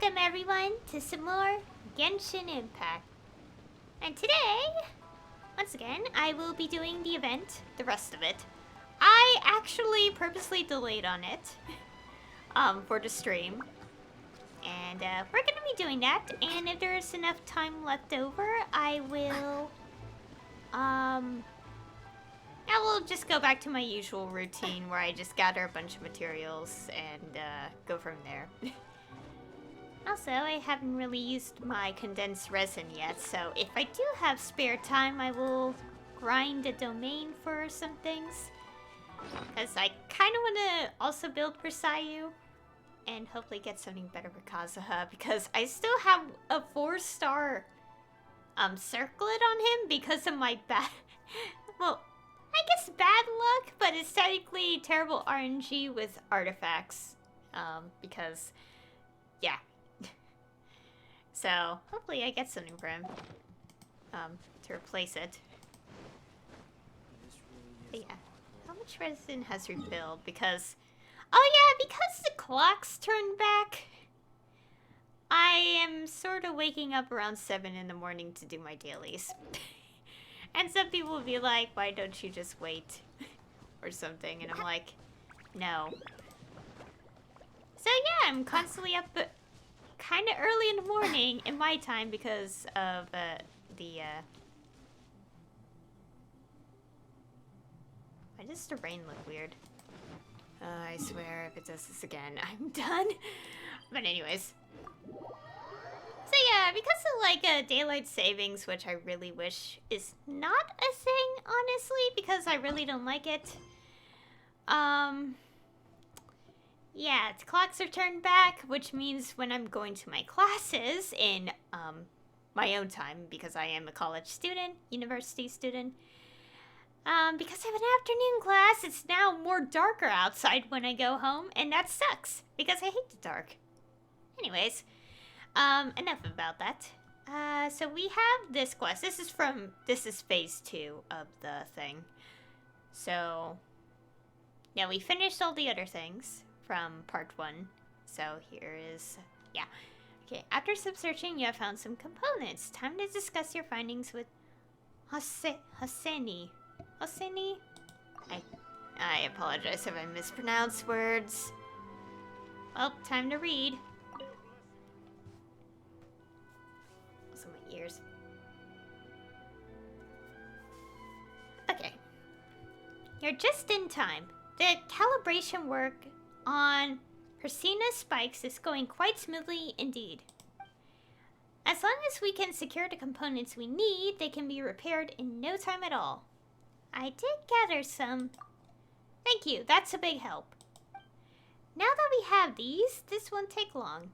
Welcome everyone to some more Genshin Impact. And today, once again, I will be doing the event, the rest of it. I actually purposely delayed on it for the stream. And we're gonna be doing that, and if there's enough time left over, I will just go back to my usual routine where I just gather a bunch of materials and go from there. Also, I haven't really used my condensed resin yet, so if I do have spare time, I will grind a domain for some things. Because I kind of want to also build for Sayu, and hopefully get something better for Kazuha, because I still have a 4-star circlet on him because of my bad... well, I guess bad luck, but it's technically terrible RNG with artifacts. Because, yeah. So, hopefully I get something for him, to replace it. But yeah, how much resin has rebuild? Because, oh yeah, because the clock's turned back, I am sort of waking up around 7 in the morning to do my dailies. And some people will be like, why don't you just wait? Or something, and I'm like, no. So yeah, I'm constantly up kind of early in the morning in my time because of why does the rain look weird? I swear if it does this again, I'm done. But anyways. So yeah, because of like daylight savings, which I really wish is not a thing, honestly, because I really don't like it. Yeah, the clocks are turned back, which means when I'm going to my classes in my own time, because I am a college student, university student, because I have an afternoon class, it's now more darker outside when I go home, and that sucks, because I hate the dark. Anyways, enough about that. So we have this quest. This is phase 2 of the thing. So, yeah, we finished all the other things from part 1. So here is, yeah. Okay, after some searching, you have found some components. Time to discuss your findings with Hosseini. Hosseini? I apologize if I mispronounce words. Well, time to read. Also my ears. Okay. You're just in time. The calibration work on Persina spikes is going quite smoothly indeed. As long as we can secure the components we need, they can be repaired in no time at all. I did gather some. Thank you, that's a big help. Now that we have these, this won't take long.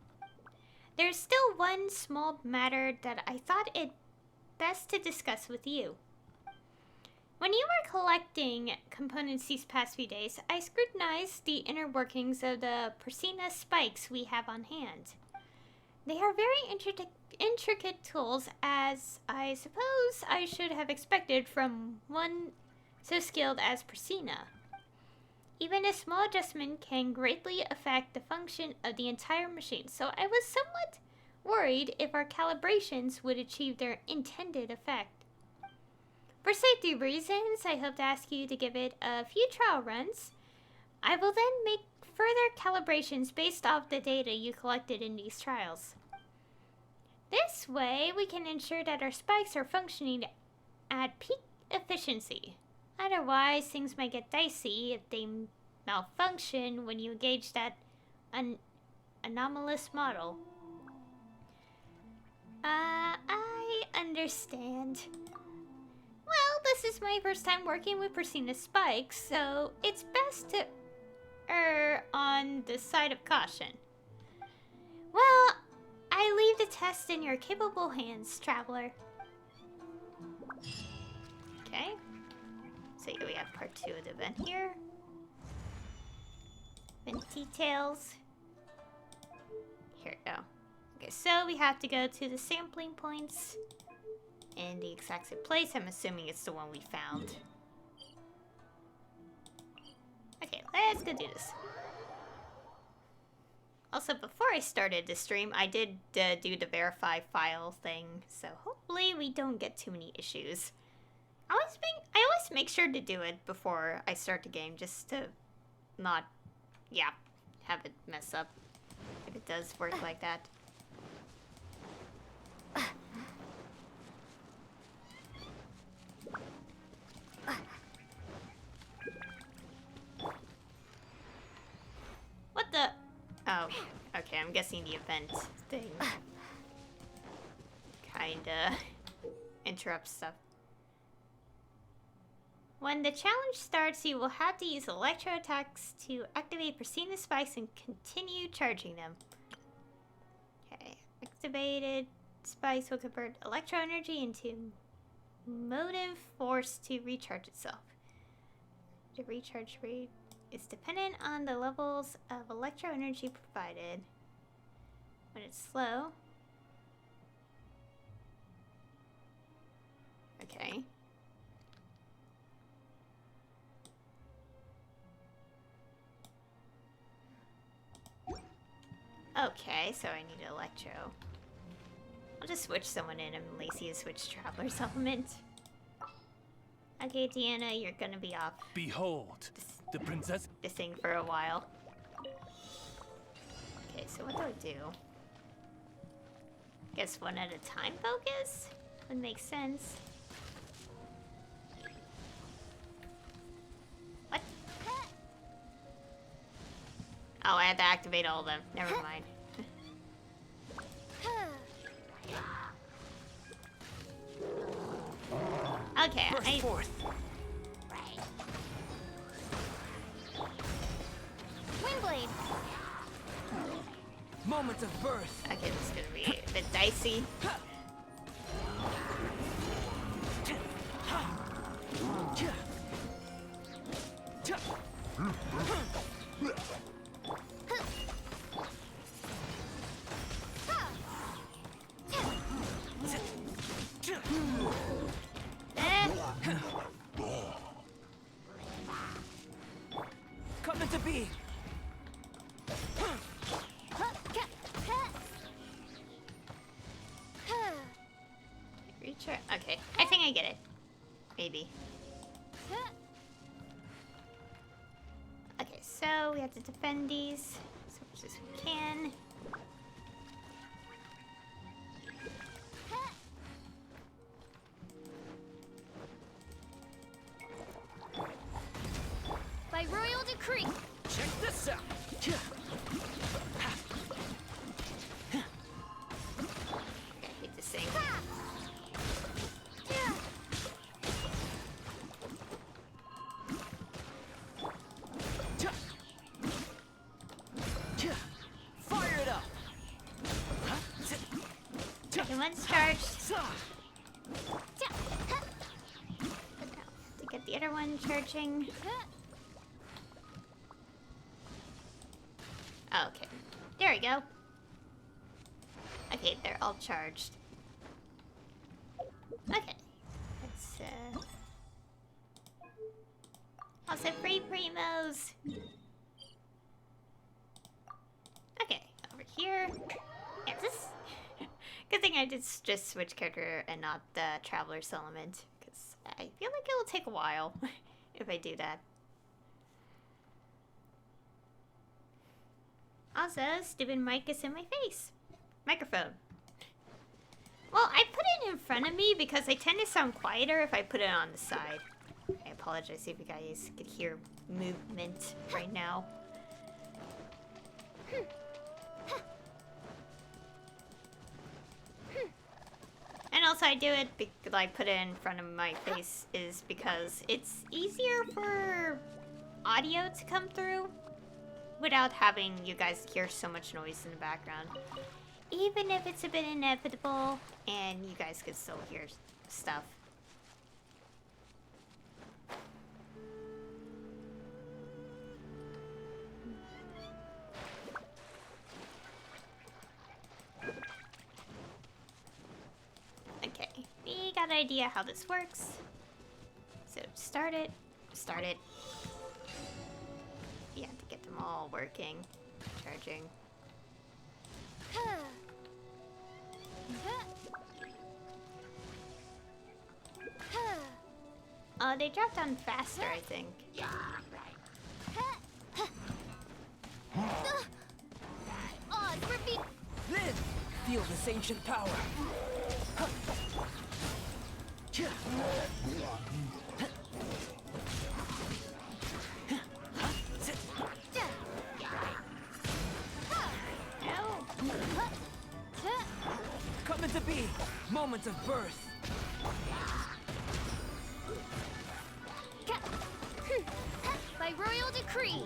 There's still one small matter that I thought it best to discuss with you. When you were collecting components these past few days, I scrutinized the inner workings of the Persina spikes we have on hand. They are very intricate tools, as I suppose I should have expected from one so skilled as Persina. Even a small adjustment can greatly affect the function of the entire machine, so I was somewhat worried if our calibrations would achieve their intended effect. For safety reasons, I hope to ask you to give it a few trial runs. I will then make further calibrations based off the data you collected in these trials. This way, we can ensure that our spikes are functioning at peak efficiency. Otherwise, things might get dicey if they malfunction when you engage that anomalous model. I understand. Well, this is my first time working with Persina spikes, so it's best to err on the side of caution. Well, I leave the test in your capable hands, traveler. Okay. So here we have part 2 of the event here. Event details. Here we go. Okay, so we have to go to the sampling points in the exact same place. I'm assuming it's the one we found. Okay, let's go do this. Also, before I started the stream, I did do the verify file thing, so hopefully we don't get too many issues. I always make sure to do it before I start the game, just to not, yeah, have it mess up. If it does work like that. What the? Oh, okay, I'm guessing the event thing kinda interrupts stuff. When the challenge starts, you will have to use electro attacks to activate Persina spikes and continue charging them. Okay, activated spikes will convert electro energy into motive force to recharge itself. The recharge rate is dependent on the levels of electro energy provided. When it's slow. Okay. Okay, so I need electro. I'll just switch someone in. I'm lazy to switch Traveler's Element. Okay, Deanna, you're gonna be off. Behold, the princess. This thing for a while. Okay, so what do I do? Guess one at a time focus? Would make sense. What? Oh, I had to activate all of them. Never mind. Okay, Burst forth. Windblade. Moment of birth. Okay, this is gonna be a bit dicey. Coming to be. Recharge. Okay, I think I get it. Maybe. Okay, so we have to defend these as much as we can. By royal decree. Check this out. I hate this thing. Fire it up. Okay, one's charged. To get the other one charging. Oh, okay. There we go. Okay, they're all charged. Okay. Let's, also free primos! Okay, over here. Yeah, this... Good thing I did just switch character and not the Traveler's Element, because I feel like it will take a while if I do that. Also, stupid mic is in my face. Microphone. Well, I put it in front of me because I tend to sound quieter if I put it on the side. I apologize if you guys could hear movement right now. And also I do it, like put it in front of my face is because it's easier for audio to come through without having you guys hear so much noise in the background. Even if it's a bit inevitable and you guys can still hear stuff. Okay, we got an idea how this works. So start it. You have to get them all working, charging. they drop down faster, I think. Odds repeat. Live! Feel this ancient power. No. Coming to be. Moment of birth. By royal decree.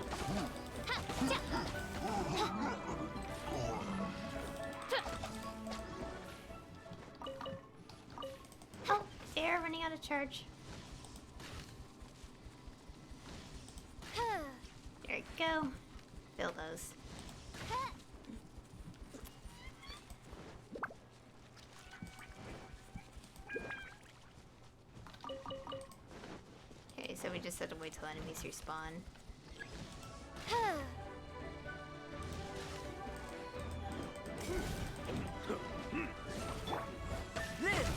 Oh, they're running out of charge. There we go. Fill those. Okay, so we just have to wait till enemies respawn. Live!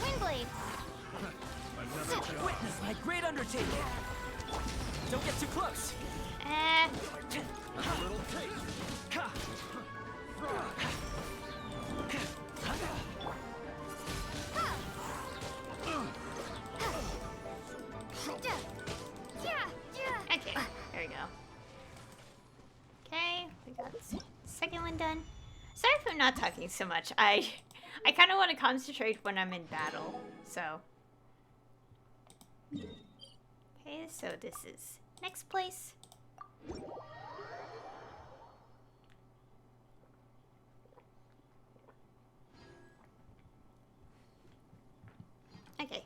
Windblade. Witness my great undertaking. Don't get too close. Eh. Okay, there we go. Okay, we got the second one done. Sorry if I'm not talking so much. I kind of want to concentrate when I'm in battle, so. Okay, so this is next place. Okay.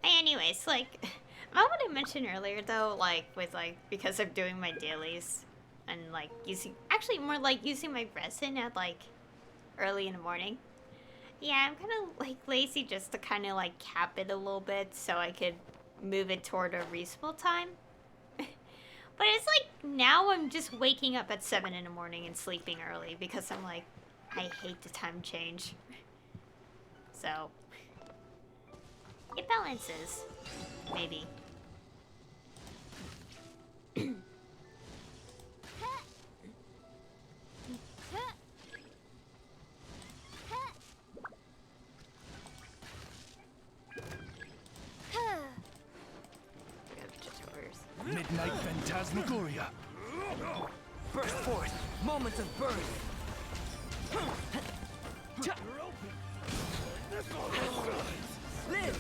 Anyways, like, what I mentioned earlier though, like, with like, because I'm doing my dailies and like using, actually more like using my resin at like early in the morning. Yeah, I'm kind of like lazy just to kind of like cap it a little bit so I could move it toward a reasonable time. But it's like now I'm just waking up at 7 in the morning and sleeping early because I'm like, I hate the time change. So it balances, maybe. Midnight Phantasmagoria. Burst forth. Moment of birth. Live!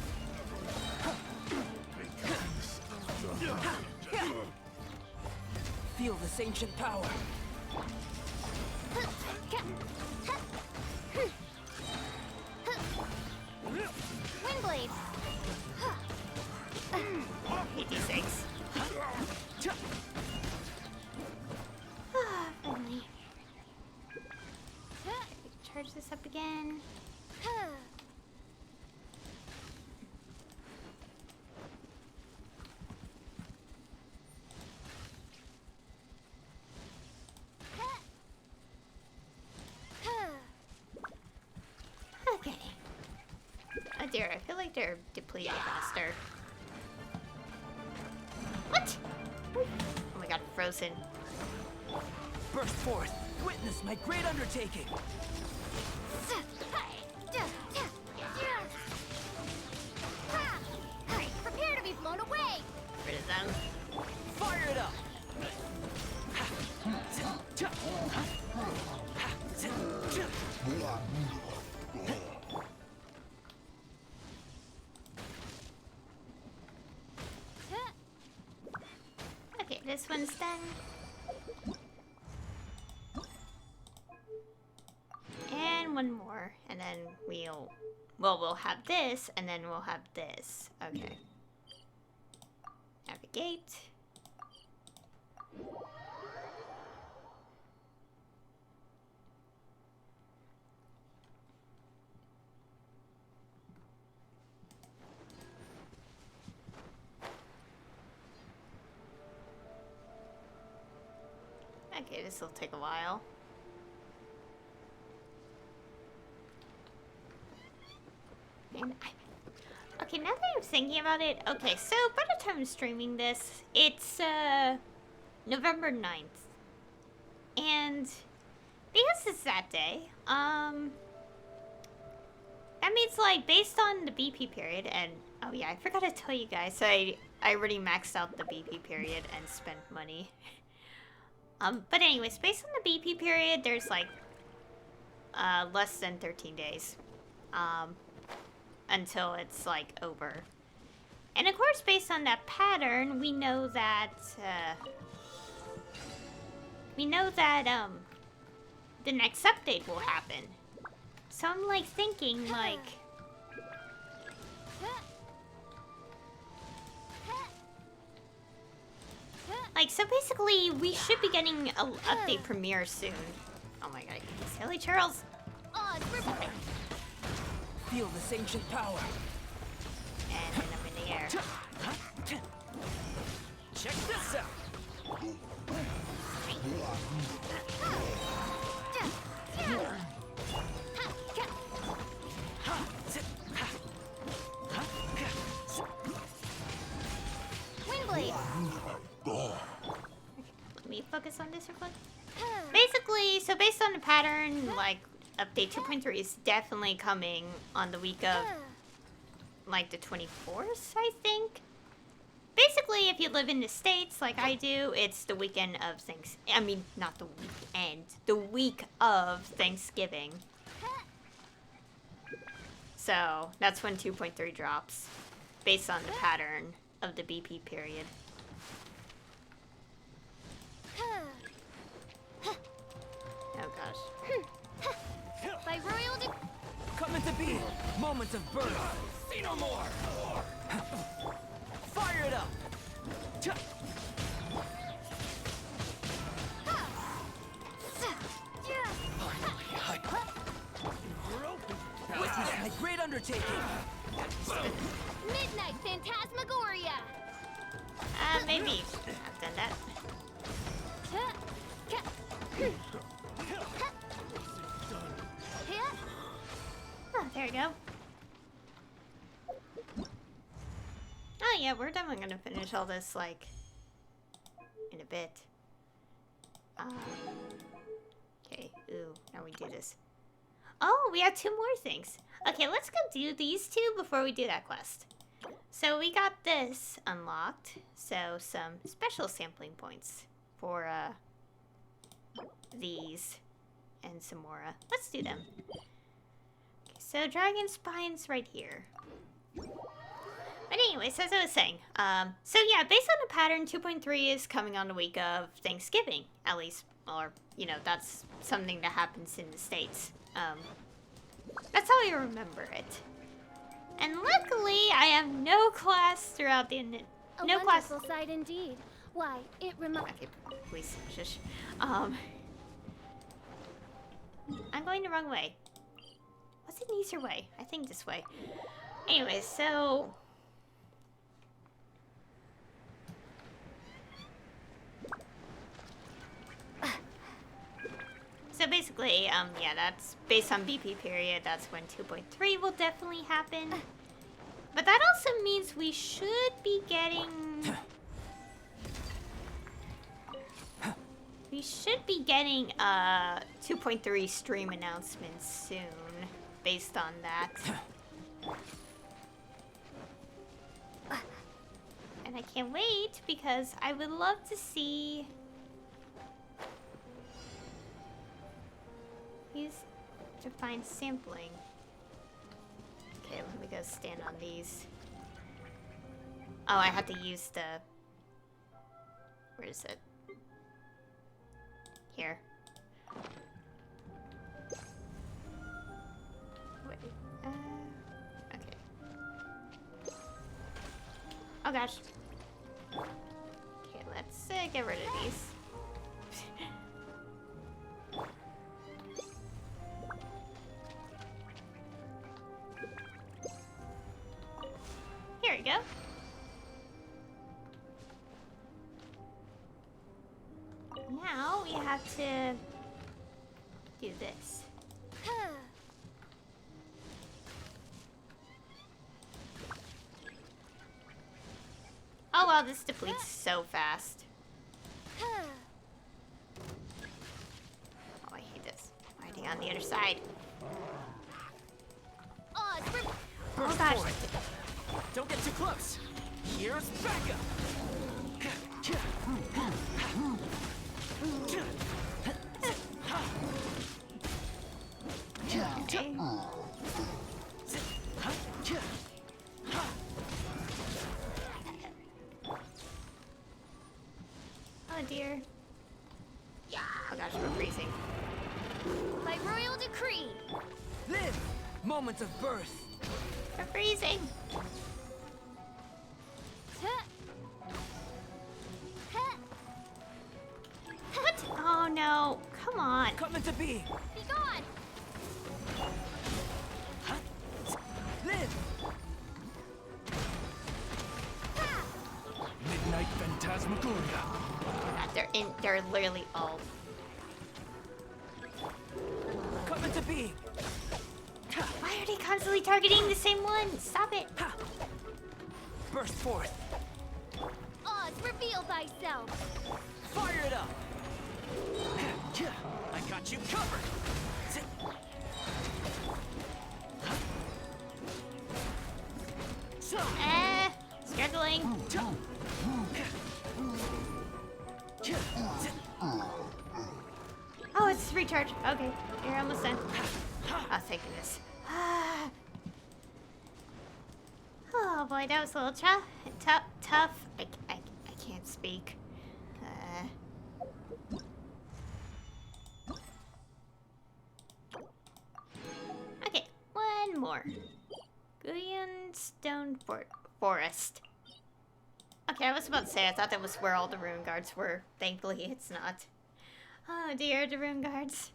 Feel this ancient power. Windblade. 86. Finally. Charge this up again. Okay. Oh dear, I feel like they're depleting faster. What? Oh my god, frozen. Burst forth. Witness my great undertaking. Prepare to be blown away. Rid of them. Fire it up. Okay, this one's done. And one more, and then we'll have this, and then we'll have this. Okay. Navigate. Okay, this will take a while. And okay, now that I'm thinking about it, okay, so by the time I'm streaming this, it's November 9th. And because it's that day, that means like based on the BP period, and oh yeah, I forgot to tell you guys, I already maxed out the BP period and spent money. But anyways, based on the BP period, there's like less than 13 days until it's like over. And of course, based on that pattern, we know that the next update will happen. So I'm like thinking like so basically we should be getting an update premiere soon. Oh my god, silly Charles. Feel this ancient power. And then I'm in the air. Check this out. Windblade. Let me focus on this real quick. Basically, so based on the pattern, like update 2.3 is definitely coming on the week of like the 24th, I think. Basically, if you live in the States like I do, it's the weekend of I mean, not the weekend, the week of Thanksgiving. So, that's when 2.3 drops, based on the pattern of the BP period. Oh gosh. By royal Coming to be. Moments of birth. See no more. Fire it up. Witness my great undertaking. Midnight Phantasmagoria. Maybe I've done that. Oh, there you go. Oh yeah, we're definitely gonna finish all this, like, in a bit. Okay, ooh, now we do this. Oh, we have 2 more things. Okay, let's go do these 2 before we do that quest. So we got this unlocked, so some special sampling points for, these and some more. Let's do them. Okay, so dragon spines right here. But anyways, as I was saying, so yeah, based on the pattern, 2.3 is coming on the week of Thanksgiving, at least, or, you know, that's something that happens in the States. That's how I remember it. And luckily, I have no class throughout the, no class. Wonderful sight indeed. Why, it reminds... Okay, please, shush. I'm going the wrong way. What's an easier way? I think this way. Anyways, so... So basically, yeah, that's based on BP period, that's when 2.3 will definitely happen. But that also means we should be getting... We should be getting 2.3 stream announcements soon, based on that. And I can't wait, because I would love to see... Use to find sampling. Okay, let me go stand on these. Oh, I have to use the... Where is it? Here. Wait. Okay. Oh gosh. Okay, let's get rid of these. Here we go. Now we have to do this. Oh, this depletes so fast. Oh, I hate this. Hiding on the other side. Oh gosh. Don't get too close. Here's backup. Okay. Oh dear. Oh gosh, we're freezing. By royal decree. Live! Moments of birth. We're freezing. Huh. Huh. What? Oh no. Come on. Coming to be. Be gone. Live! Ha. Midnight Phantasmagoria. God, they're literally all. Coming to be. Why are they constantly targeting the same one? Stop it. Burst forth. Oz, reveal thyself. Fire it up. I got you covered. Struggling. Oh, it's recharge. Okay, you're almost done. Oh, thank goodness. Oh boy, that was a little tough. I can't speak. Okay, one more. Guyan Stone Forest. Okay, I was about to say, I thought that was where all the rune guards were. Thankfully, it's not. Oh dear, the rune guards.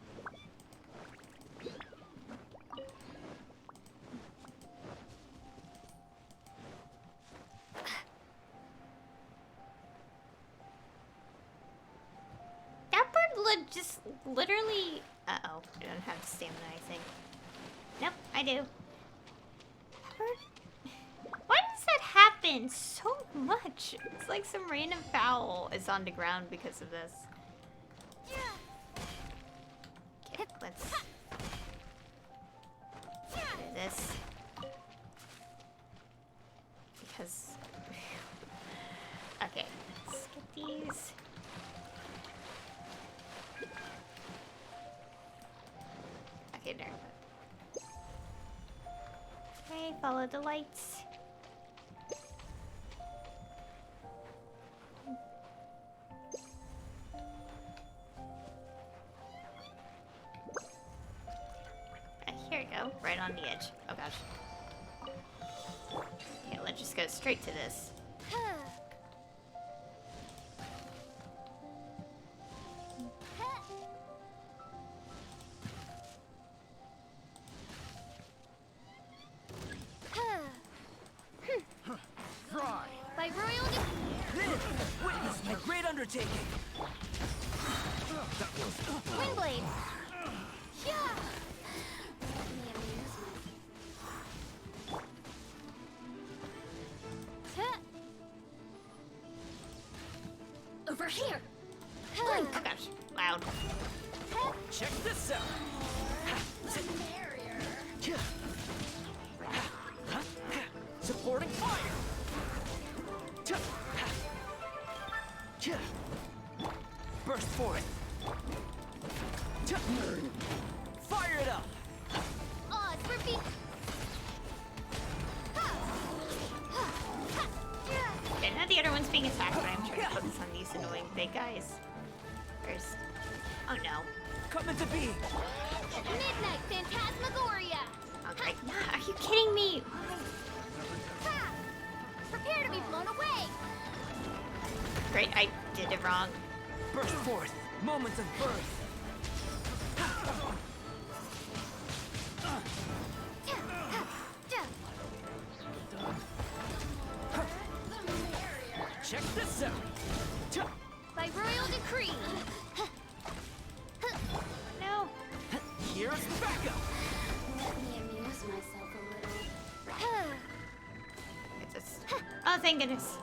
That bird just literally... Uh-oh, I don't have the stamina, I think. Nope, I do. That bird... Why does that happen so much? It's like some random fowl is on the ground because of this. Okay, let's do this. Because... Okay, let's get these. Okay, there. Okay, follow the lights. Here we go, right on the edge. Oh gosh. Okay, let's just go straight to this. Fry. By royal Live! Witness my great undertaking. Windblade. Yeah. Over here. Oh gosh, loud. Check this out. Supporting fire. Burst forth. Fire it up. Oz, repeat. Okay, now the other one's being attacked, but I'm trying to focus on these annoying big guys first. Oh no. Coming to be. Midnight Phantasmagoria. Okay. Nah, are you kidding me? Ha! Prepare to be blown away. Great, I did it wrong. Burst forth. Moments of birth. Check this out. By royal decree. No. Here's backup. Let me amuse myself a little. It's just... Oh, thank goodness.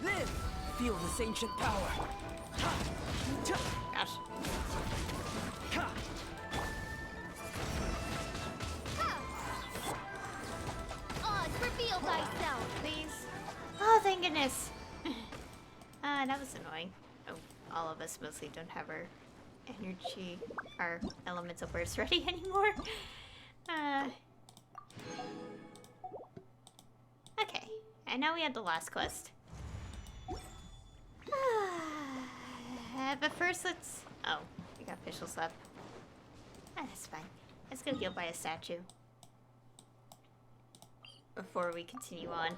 Live! Feel this ancient power. Gosh. Oz, reveal thyself, please. Oh, thank goodness. That was annoying. Oh, all of us mostly don't have our energy, our elemental burst ready anymore. Okay, and now we have the last quest. But first, let's. Oh, we got official stuff. That's fine. Let's go heal by a statue before we continue on.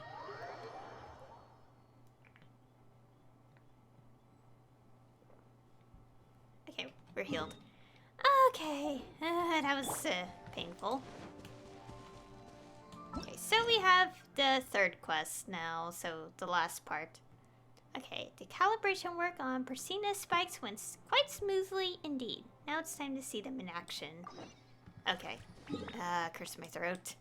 Okay, we're healed. Okay, that was painful. Okay, so we have the third quest now, so the last part. Okay, the calibration work on Persina spikes went quite smoothly indeed. Now it's time to see them in action. Okay, curse my throat.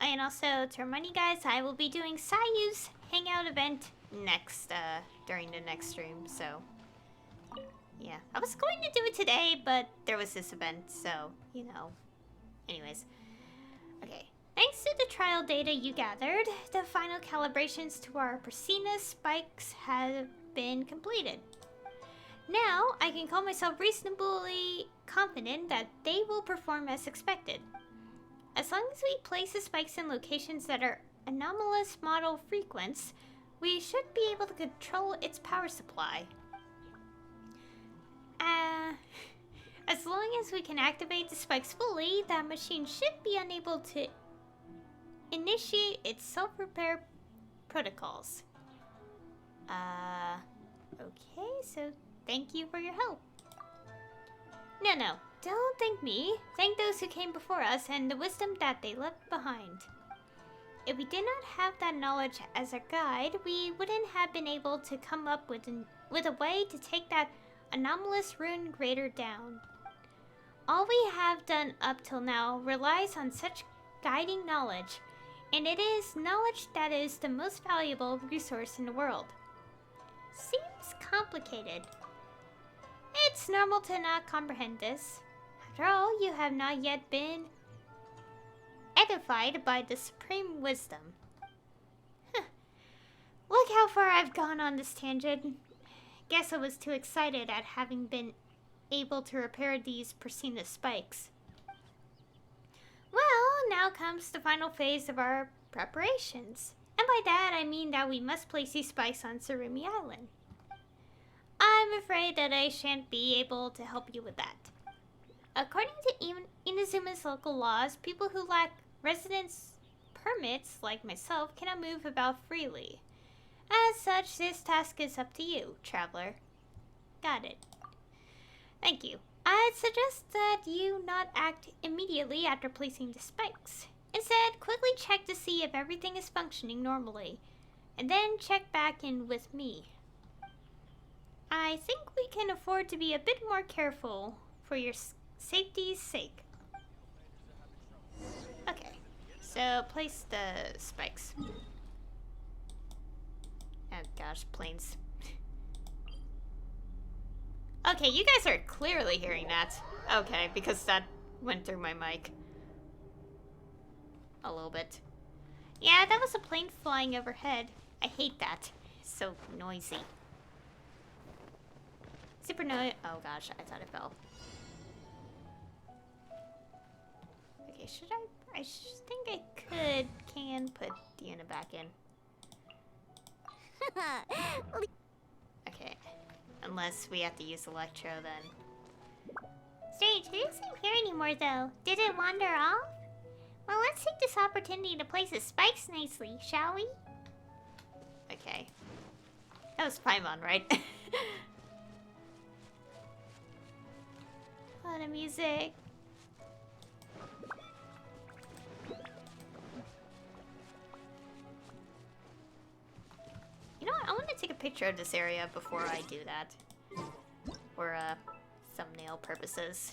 And also, to remind you guys, I will be doing Sayu's Hangout event next, during the next stream, so... Yeah, I was going to do it today, but there was this event, so, you know. Anyways. Okay. Thanks to the trial data you gathered, the final calibrations to our Persina spikes have been completed. Now, I can call myself reasonably confident that they will perform as expected. As long as we place the spikes in locations that are anomalous model frequents, we should be able to control its power supply. As long as we can activate the spikes fully, that machine should be unable to initiate its self-repair protocols. Okay, so thank you for your help. No, don't thank me. Thank those who came before us and the wisdom that they left behind. If we did not have that knowledge as our guide, we wouldn't have been able to come up with a way to take that anomalous rune grader down. All we have done up till now relies on such guiding knowledge, and it is knowledge that is the most valuable resource in the world. Seems complicated. It's normal to not comprehend this. After all, you have not yet been edified by the supreme wisdom. Look how far I've gone on this tangent. Guess I was too excited at having been able to repair these Persina spikes. Well, now comes the final phase of our preparations. And by that, I mean that we must place these spikes on Surumi Island. I'm afraid that I shan't be able to help you with that. According to Inazuma's local laws, people who lack residence permits, like myself, cannot move about freely. As such, this task is up to you, traveler. Got it. Thank you. I'd suggest that you not act immediately after placing the spikes. Instead, quickly check to see if everything is functioning normally, and then check back in with me. I think we can afford to be a bit more careful for your safety's sake. Okay, so place the spikes. Oh gosh, planes. Okay, you guys are clearly hearing that. Okay, because that went through my mic. A little bit. Yeah, that was a plane flying overhead. I hate that. It's so noisy. Super noise. Oh gosh, I thought it fell. Okay, should I think I can put Diana back in. Okay. Unless we have to use Electro then. Strange, it isn't here anymore though. Did it wander off? Well, let's take this opportunity to place the spikes nicely, shall we? Okay. That was Paimon, right? A lot of music. You know what? I want to take a picture of this area before I do that. For thumbnail purposes.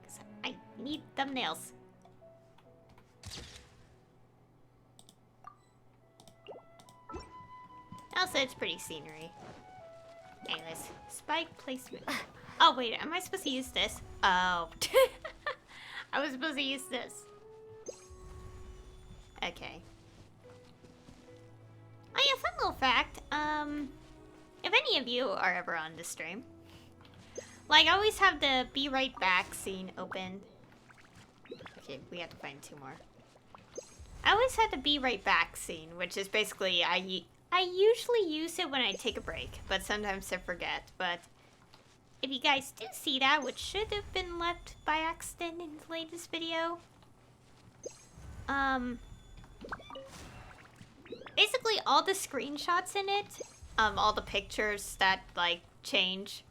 Because I We need thumbnails. Also, it's pretty scenery. Anyways, spike placement. Oh, wait, am I supposed to use this? Oh. I was supposed to use this. Okay. Oh yeah, fun little fact. If any of you are ever on the stream, like, I always have the be right back scene open. Okay, we have to find 2 more. I always have the be right back scene, which is basically, I usually use it when I take a break, but sometimes I forget. But if you guys do see that, which should have been left by accident in the latest video, basically all the screenshots in it, all the pictures that, like, change,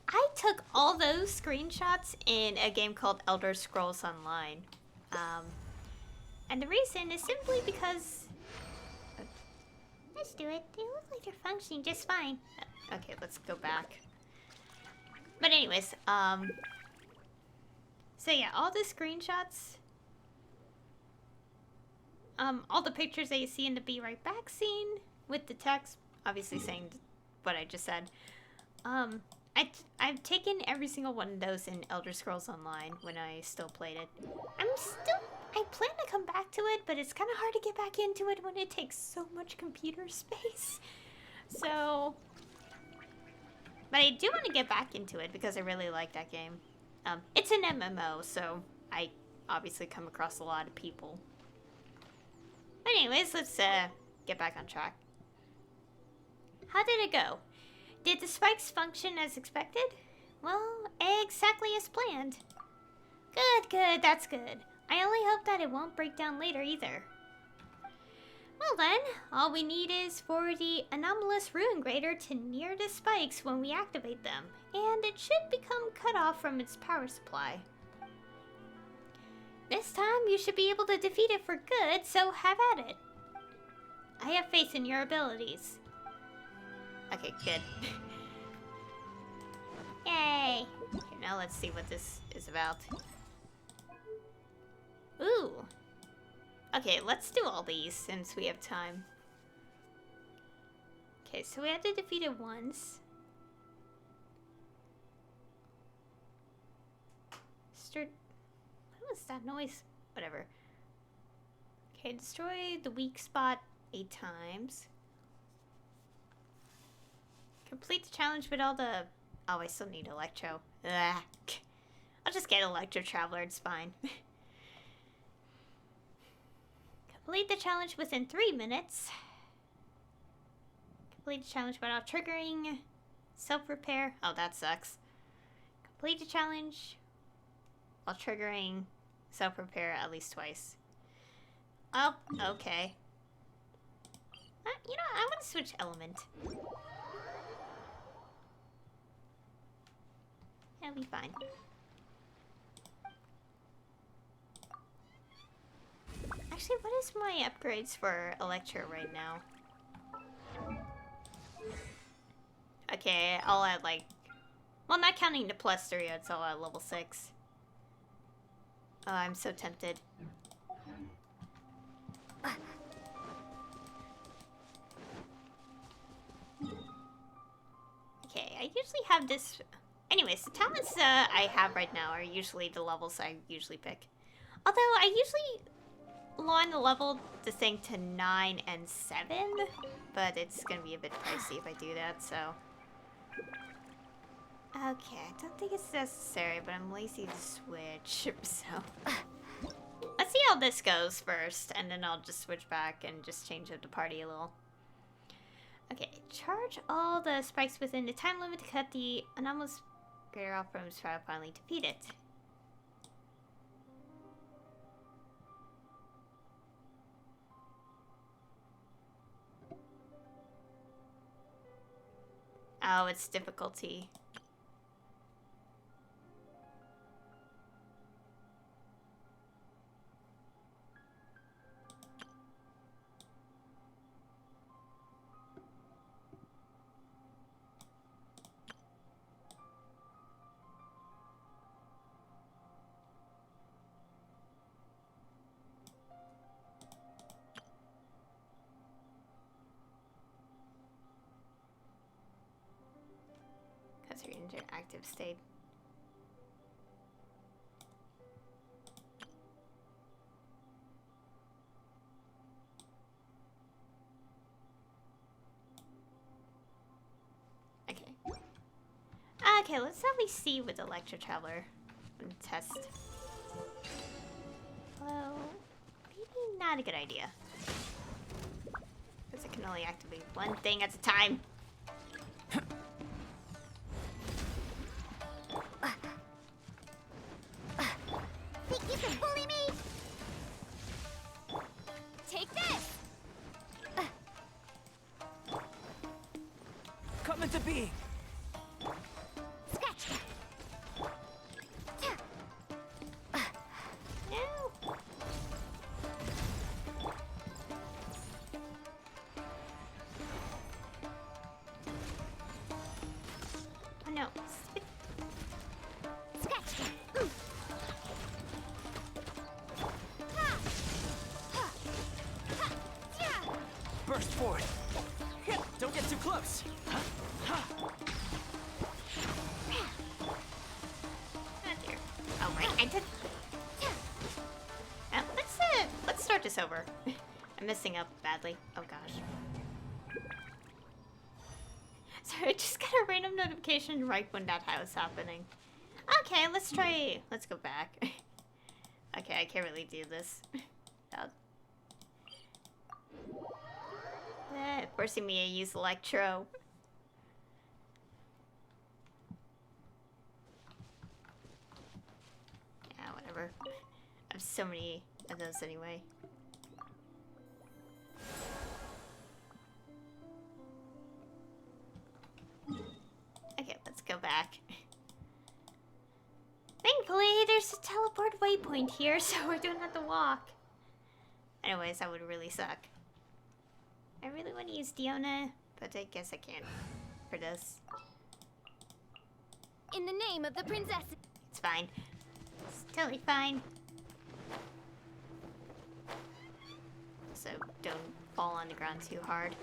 I took all those screenshots in a game called Elder Scrolls Online. And the reason is simply because... Let's do it. They look like they're functioning just fine. Okay, let's go back. But anyways, so yeah, all the screenshots, all the pictures that you see in the Be Right Back scene with the text, obviously saying what I just said, I've taken every single one of those in Elder Scrolls Online when I still played it. I plan to come back to it, but it's kind of hard to get back into it when it takes so much computer space. So, but I do want to get back into it because I really like that game. It's an MMO, so I obviously come across a lot of people. But anyways, let's get back on track. How did it go? Did the spikes function as expected? Well, exactly as planned. Good, that's good. I only hope that it won't break down later either. Well then, all we need is for the anomalous ruin grader to near the spikes when we activate them, and it should become cut off from its power supply. This time you should be able to defeat it for good, so have at it. I have faith in your abilities. Okay, good. Yay! Okay, now let's see what this is about. Ooh. Okay, let's do all these since we have time. Okay, so we have to defeat it once. What was that noise? Whatever. Okay, destroy the weak spot 8 times. Complete the challenge with all the... Oh, I still need Electro. Ugh. I'll just get Electro Traveler, it's fine. Complete the challenge within 3 minutes. Complete the challenge without triggering self-repair. Oh, that sucks. Complete the challenge while triggering self-repair at least twice. Oh, okay. You know, I want to switch element. That'll be fine. Actually, what is my upgrades for Electro right now? Okay, I'll add like... Well, not counting the +3, it's all at level 6. Oh, I'm so tempted. Okay, I usually have this... Anyways, the talents I have right now are usually the levels I usually pick. Although, I usually line the level the thing to 9 and 7, but it's gonna be a bit pricey if I do that, so... Okay, I don't think it's necessary, but I'm lazy to switch, so... Let's see how this goes first, and then I'll just switch back and just change up the party a little. Okay, charge all the spikes within the time limit to cut the anomalous grader off from its trial, finally defeat it. Oh, it's difficulty. active state. Okay. Okay, let's at least see with the Electro Traveler and test. Well, maybe not a good idea. Because it can only activate one thing at a time. Think you can bully me? Take this! Come into being. Scratch that! No. Oh no. Stupid. Scratch that! Ha! Ha! Ha! Yeah! Burst forth. Don't get too close. Oh dear. Oh right, I did. Let's start this over. I'm messing up badly. Oh gosh. Sorry, I just got a random notification right when that was happening. Okay, let's try. Let's go back. Okay, I can't really do this. Forcing me to use Electro. Yeah, whatever. I have so many of those anyway. Okay, let's go back. Thankfully, there's a teleport waypoint here, so we don't have to walk. Anyways, that would really suck. I really want to use Diona, but I guess I can't for this. In the name of the princess. It's fine. It's totally fine. So don't fall on the ground too hard.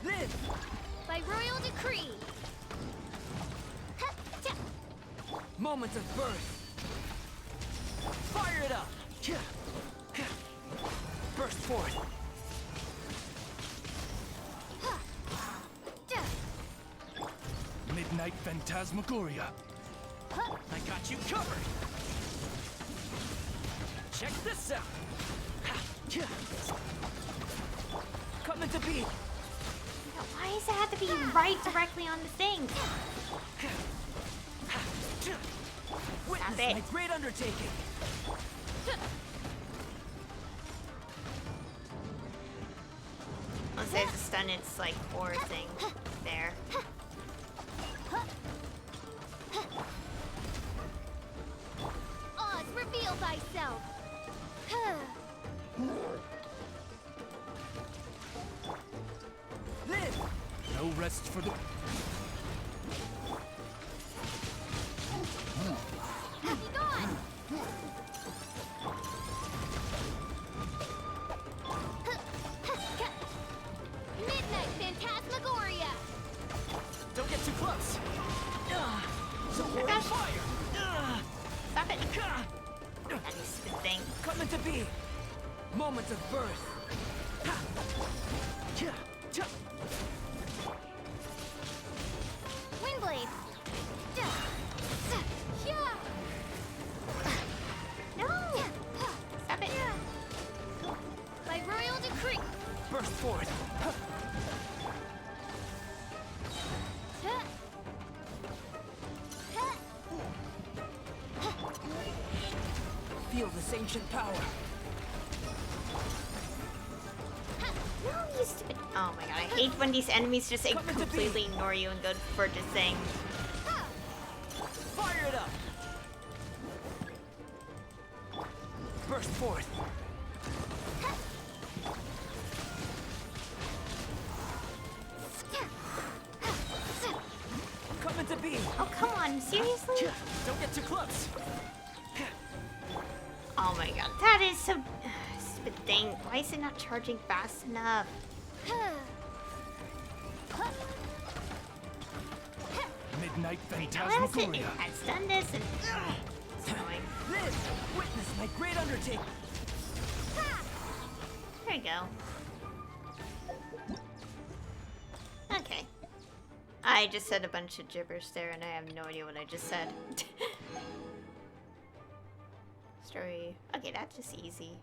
Live. By royal decree. Moment of birth. Fire it up. Burst forth. Midnight Phantasmagoria. I got you covered. Check this out. Come into being. Now, why does it have to be right directly on the thing? Witness it. my great undertaking. Unless there's a stun, it's like 4 thing there. Oz, reveal thyself. Live. No rest for the... Have you gone? Midnight Phantasmagoria. Don't get too close. So Oh gosh. fire. Stop it. That stupid thing. Come into being. Moment of birth. Windblade. No! Stop it. By royal decree. Burst forth. Feel this ancient power. No, you stupid. Oh my god, I hate when these enemies just Come into completely ignore you and go for the thing. Fire it up. Burst forth. Come into being. Oh, come on. on, seriously? Don't get too close. Oh my god, that is so stupid thing. Why is it not charging fast enough? Midnight What is it? It Phantasmagoria. has done this and it's annoying. Live! Witness my great undertaking! There we go. Okay. I just said a bunch of gibberish there and I have no idea what I just said. Story. Okay, that's just easy.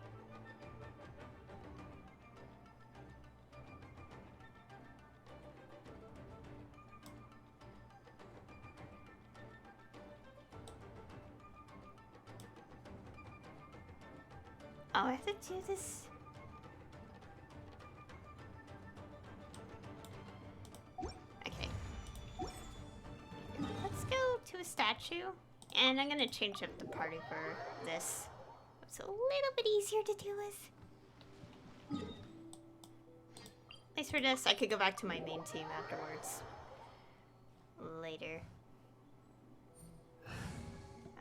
Oh, I have to do this. Okay. Let's go to a statue. And I'm gonna change up the party for this. It's a little bit easier to deal with. At least for this, I could go back to my main team afterwards. Later.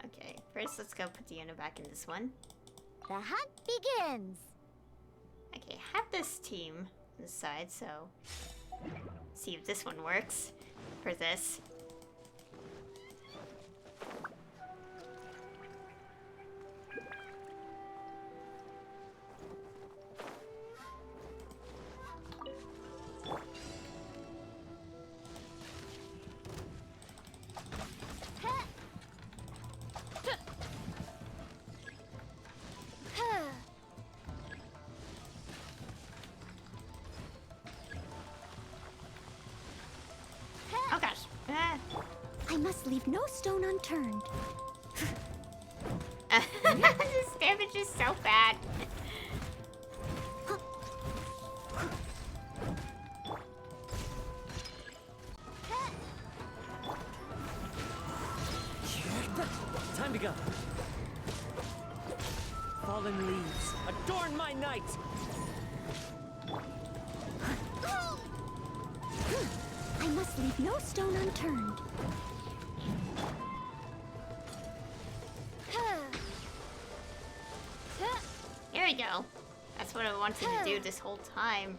Okay, first let's go put Deanna back in this one. The hunt begins. Okay, have this team on the side, so see if this one works for this. Oh gosh. Ah. I must leave no stone unturned. This damage is so bad. Time to go. Fallen leaves, adorn my night! I must leave no stone unturned. Here we go. That's what I wanted to do this whole time.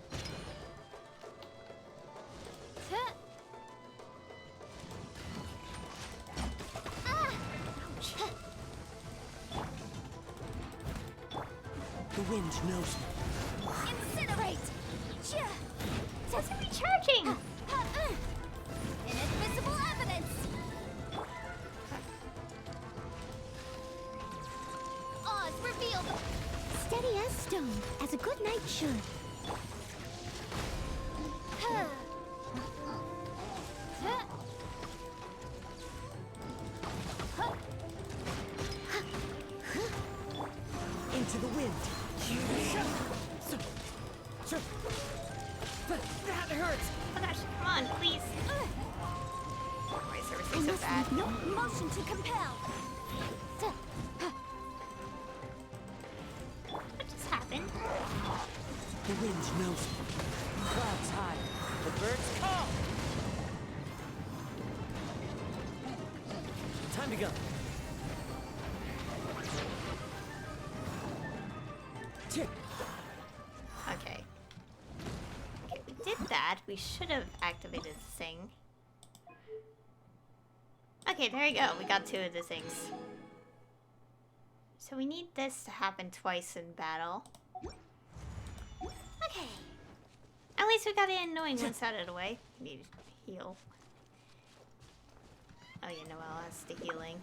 The wind knows me. Incinerate! It doesn't be charging! Inadmissible evidence! Oz revealed! Steady as stone, as a good knight should. Into the wind. That hurts! Oh gosh, come on, please. Why is I everything so must bad? leave no motion to compel. What just happened? The wind knows me. Clouds high. The birds call. Time to go. Tick. Okay. Okay, we did that. We should have activated the thing. Okay, there you go. We got two of the things. So we need this to happen twice in battle. Okay. At least we got the annoying ones out of the way. We need to heal. Oh yeah, Noelle has the healing.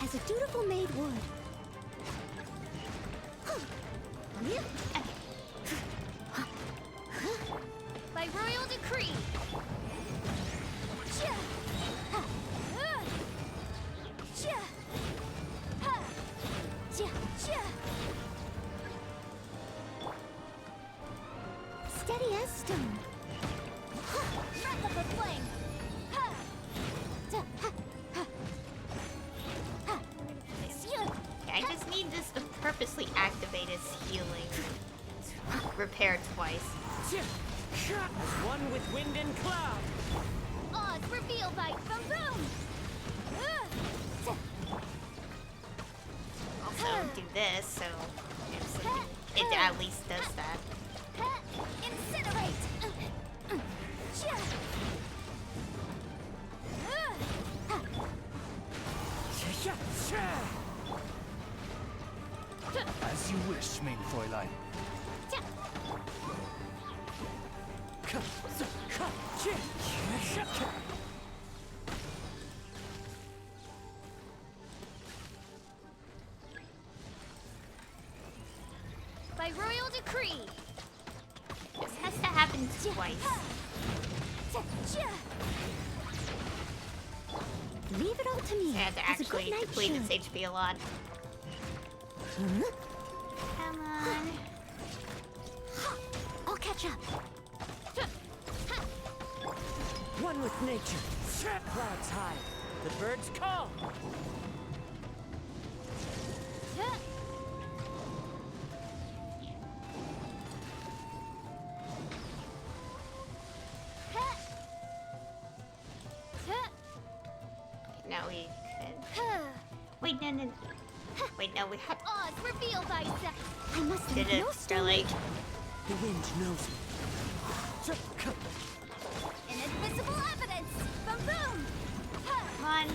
As a dutiful maid would. By royal decree. Steady as stone. Breath of the flame. Okay, I just need this to purposely activate its healing. repair twice. As one with wind and cloud. Oz reveal by boom boom. Also do this, so if something, it at least does that. Incinerate. As you wish, mein Fräulein. By royal decree. This has to happen twice. Leave it all to me. I had to as a good actually knight deplete its should. HP a lot. Come on. I'll catch up. One with nature. Clouds high. The birds call. Now we can. Wait, no. Wait, no, we had. Oz reveal thyself. I must Did have it? no Or stone. like, The wind knows me. Inadmissible evidence. Boom boom. come on.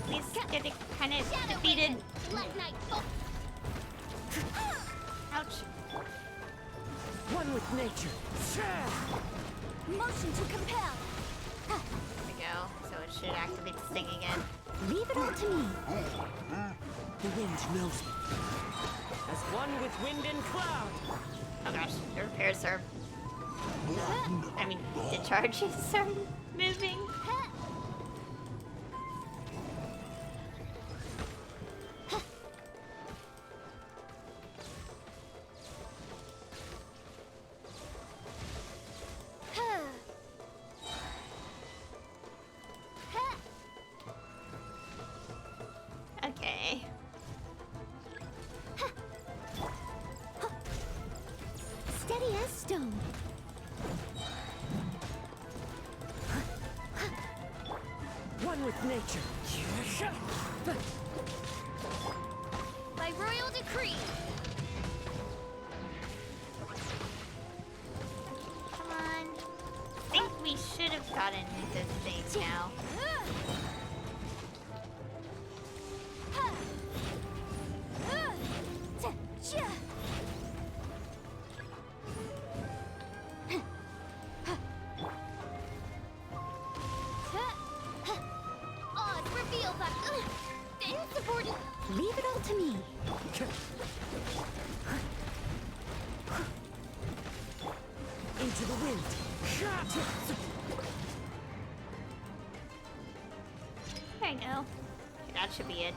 Please get it kind of defeated. Let night fall. Ouch. One with nature. Motion to compel. There we go. So it should activate this thing again. Leave it all to me. The wind knows me. As one with wind and cloud. Oh gosh, the repairs are. I mean, the charges are moving. Okay. Steady as stone. One with nature. By royal decree. Come on. I think we should have gotten this thing now. Oz reveal that insubordinate. Leave it all to me. Into the wind. There you go. That should be it.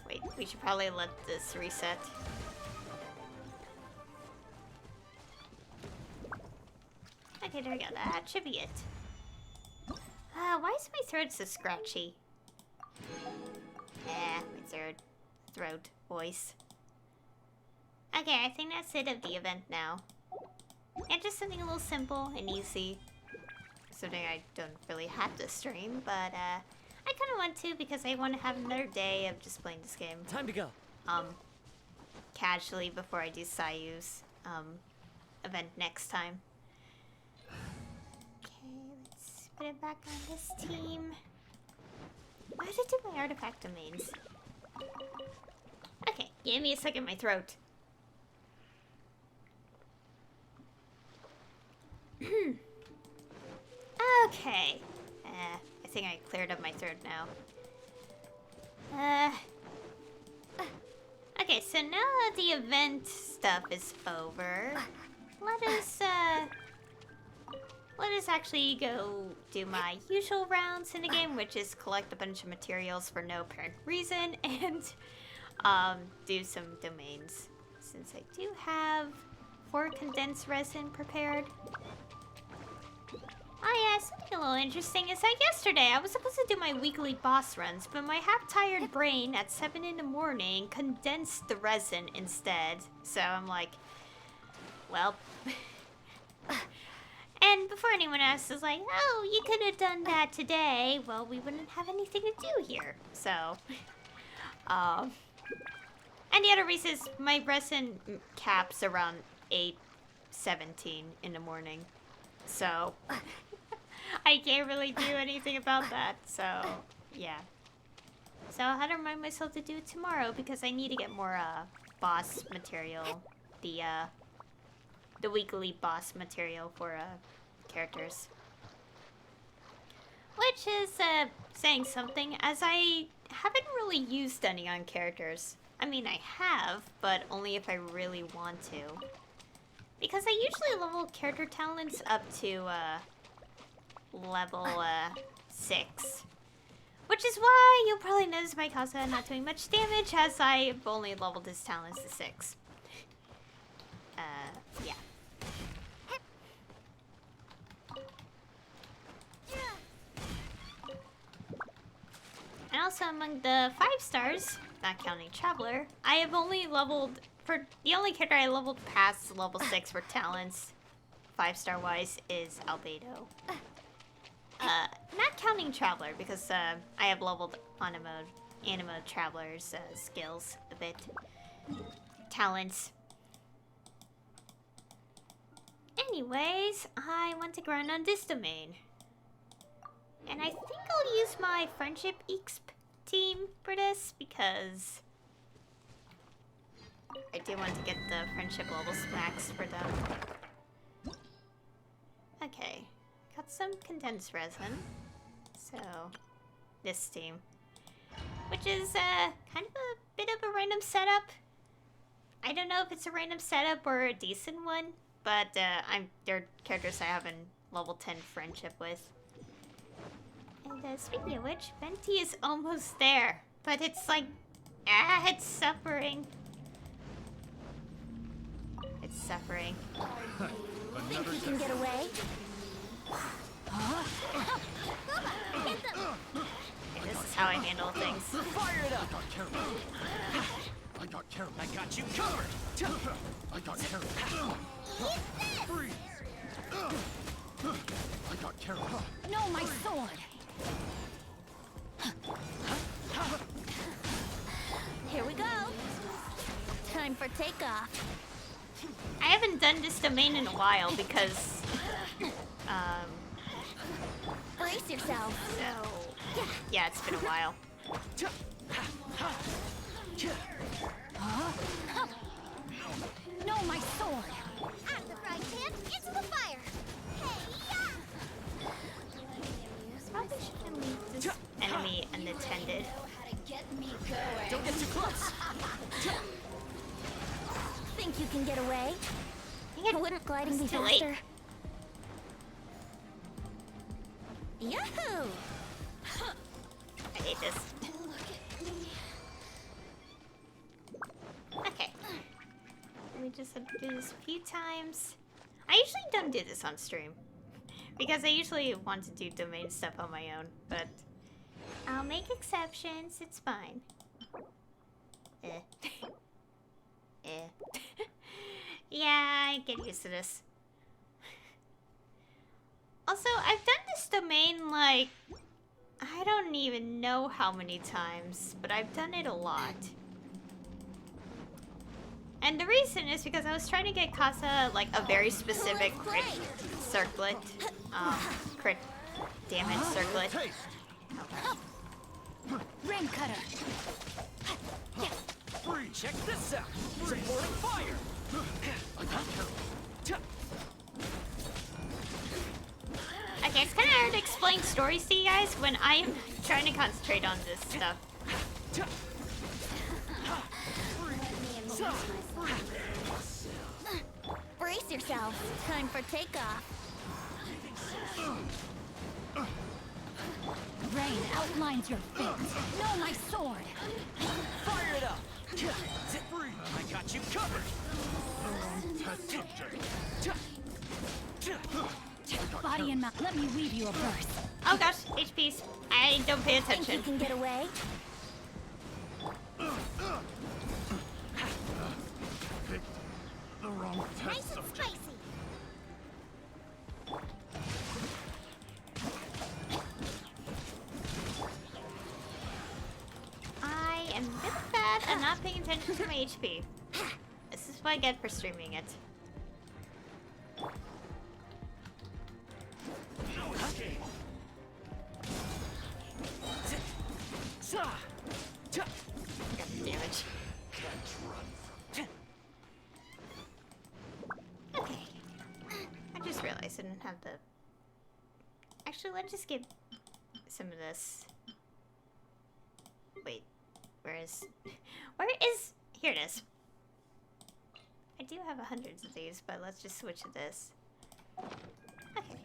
Wait, we should probably let this reset. Okay, there we go. That should be it. Why is my throat so scratchy? My throat voice. Okay, I think that's it of the event now. And just something a little simple and easy. Something I don't really have to stream, but I kind of want to because I want to have another day of just playing this game. Time to go. Casually before I do Sayu's event next time. Okay, let's put it back on this team. Why did it do my artifact domains? Okay, give me a second, my throat. Okay. I think I cleared up my throat now. Okay, so now that the event stuff is over, let us actually go do my usual rounds in the game, which is collect a bunch of materials for no apparent reason and do some domains. Since I do have 4 condensed resin prepared. Oh yeah, something a little interesting is that yesterday I was supposed to do my weekly boss runs, but my half-tired brain at 7 in the morning condensed the resin instead. So I'm like, well... And before anyone else is like, oh, you could have done that today, well, we wouldn't have anything to do here. So, and the other reason is my resin caps around 8:17 in the morning. So, I can't really do anything about that. So, yeah. So I'll have to remind myself to do it tomorrow because I need to get more boss material. The weekly boss material for characters. Which is saying something, as I haven't really used any on characters. I mean, I have, but only if I really want to. Because I usually level character talents up to level 6. Which is why you'll probably notice my Kasa not doing much damage, as I've only leveled his talents to 6. Yeah. And also among the 5 stars, not counting Traveler, I have only leveled, for the only character I leveled past level 6 for talents, 5-star wise, is Albedo. Not counting Traveler, because I have leveled Animo Traveler's skills a bit. Talents. Anyways, I want to grind on this domain. And I think I'll use my friendship exp team for this because I do want to get the friendship levels max for them. Okay, got some condensed resin. So, this team. Which is kind of a bit of a random setup. I don't know if it's a random setup or a decent one, but they're characters I have in level 10 friendship with. And speaking of which, Venti is almost there, but it's like, it's suffering. It's suffering. Think you can get away? Okay, this is how I handle things. Fire it up! I got careless. I got you covered! I got careless. Freeze! I got careless. No, my sword! Here we go. Time for takeoff. I haven't done this domain in a while because, Brace yourself. so, yeah, it's been a while. No, my sword. Out of the frying pan, into the fire. Hey-ya! Probably shouldn't leave this enemy unattended. Don't get too close! Think you can get away? Wouldn't gliding be It's too late. faster? Yahoo! I hate this. Okay. We just have to do this a few times. I usually don't do this on stream. Because I usually want to do domain stuff on my own, but I'll make exceptions, it's fine. Yeah, I get used to this. Also, I've done this domain like, I don't even know how many times, but I've done it a lot. And the reason is because I was trying to get Casa like a very specific crit circlet, crit damage circlet. Rain cutter. Check this out! Supporting fire! Okay, it's kind of hard to explain stories to you guys when I am trying to concentrate on this stuff. Brace yourself. Time for takeoff. Rain outlines your fate. No, my sword. Fire it up! I got you covered! Body and mouth. Let me weave you a verse. Oh gosh, HPs. I don't pay Think you attention. can get away? Picked the wrong Nice test and subject. spicy. I am really bad at not paying attention to my HP. This is what I get for streaming it. Got the damage. Okay. I just realized I didn't have the... Actually, let's just get some of this. Wait. Where is... Where is... Here it is. I do have hundreds of these, but let's just switch to this. Okay.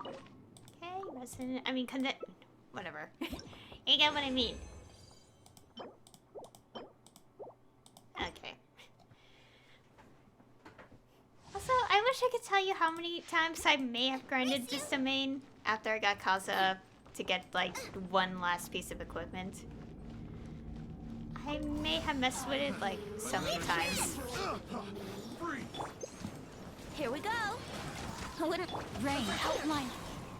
Okay, resin... I mean, whatever. You get what I mean. Okay. Also, I wish I could tell you how many times I may have grinded this domain after I got Kaza to get, like, one last piece of equipment. I may have messed with it, like, so many times. Here we go. A little rain outline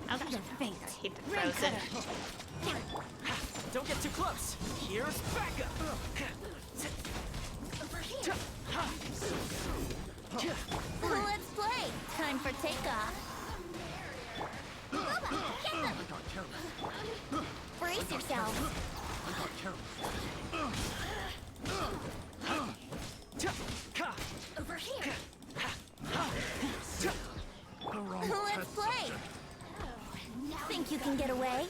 Oh gosh, your fate. I hate the Rain frozen. cutter. Don't get too close. Here's backup. Over here. Let's play. Time for takeoff. Bubba, get them. I got careless. Brace yourselves. I got careless. Over here. The wrong Let's test play. subject. Think you can get away?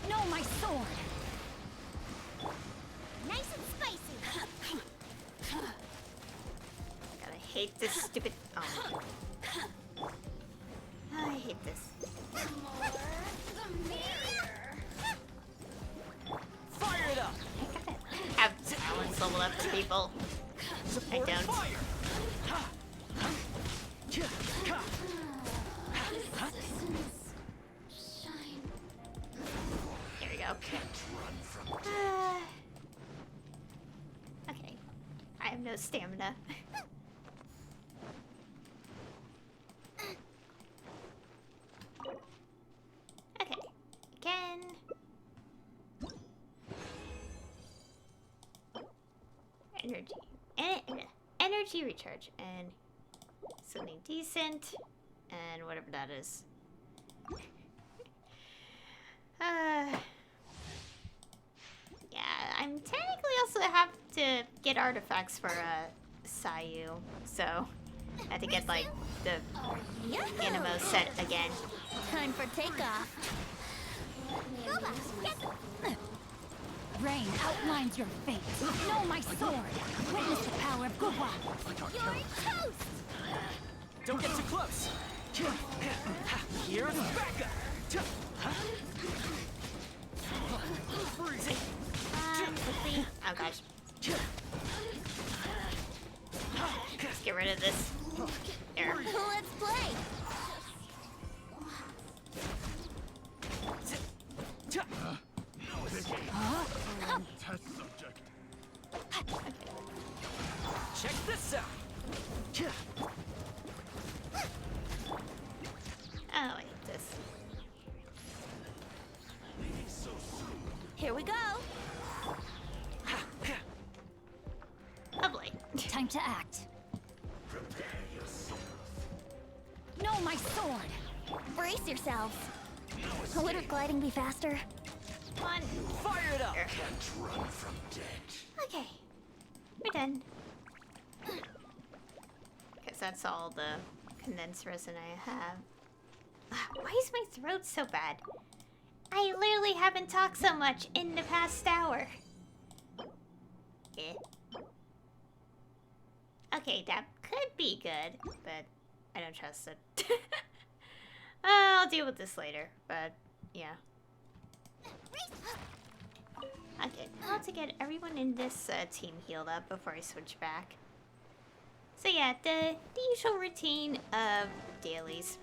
No, my sword. Nice and spicy. God, I hate this stupid... Oh. I hate this. Fire it up. I have talents level up for people. I don't. Fire. There we go. Okay. I have no stamina. Okay. Again. Energy. Energy recharge. And something decent. And whatever that is. Yeah, I'm technically also have to get artifacts for Sayu, so I have to get like the Animo set again. Time for takeoff. Bubba, get them. Rain outlines your fate. Know my sword. Witness the power of Guhua. You're toast. Don't get too close. Here's backup. Quickly. Oh gosh. Let's get rid of this. There. Let's play. Wrong test subject. Check this out. Oh, I hate this. Here we go. Lovely. Time to act. Know my sword. Brace yourselves. Wouldn't gliding be faster? Come on. Fire it up. There. Run from death. Okay. We're done. Because that's all the condensed resin I have. Why is my throat so bad? I literally haven't talked so much in the past hour. Eh. Okay, that could be good, but I don't trust it. I'll deal with this later, but yeah. Okay, I want to get everyone in this team healed up before I switch back. So yeah, the usual routine of dailies,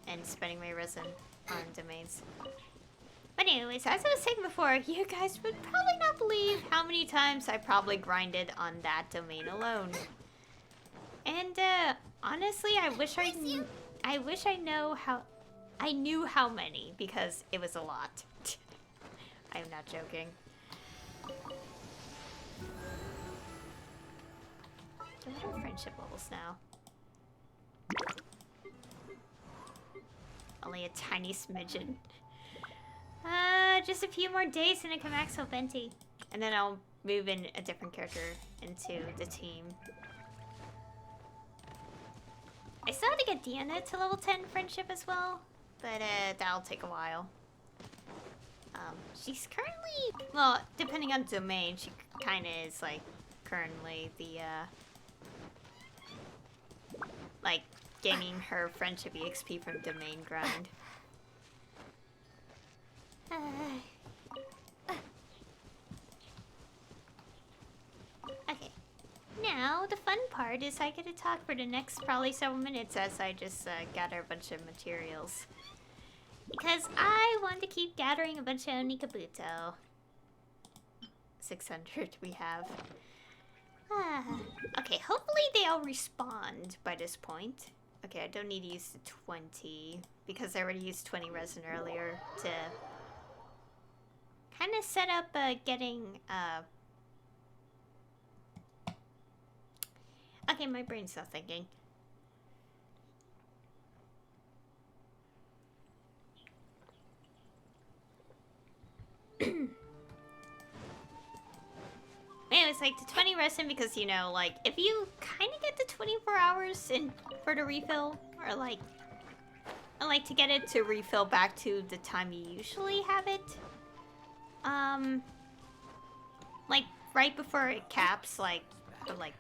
and spending my resin on domains. But anyways, as I was saying before, you guys would probably not believe how many times I probably grinded on that domain alone. And honestly, I wish I knew how many, because it was a lot. I'm not joking. What are friendship levels now? Only a tiny smidgen. Just a few more days and I can max out Venti. And then I'll move in a different character into the team. I still have to get Deanna to level 10 friendship as well, but that'll take a while. She's currently, well, depending on domain, she kind of is like currently the like gaining her friendship EXP from domain grind. Okay. Now, the fun part is I get to talk for the next probably several minutes as I just gather a bunch of materials. Because I want to keep gathering a bunch of Onikabuto. 600 we have. Okay, hopefully they all respond by this point. Okay, I don't need to use the 20 because I already used 20 resin earlier to kind of set up getting okay, my brain's not thinking. Man, it's like the 20 resin because, you know, like, if you kind of get the 24 hours in for the refill, or like, I like to get it to refill back to the time you usually have it. Like, right before it caps, like, but like,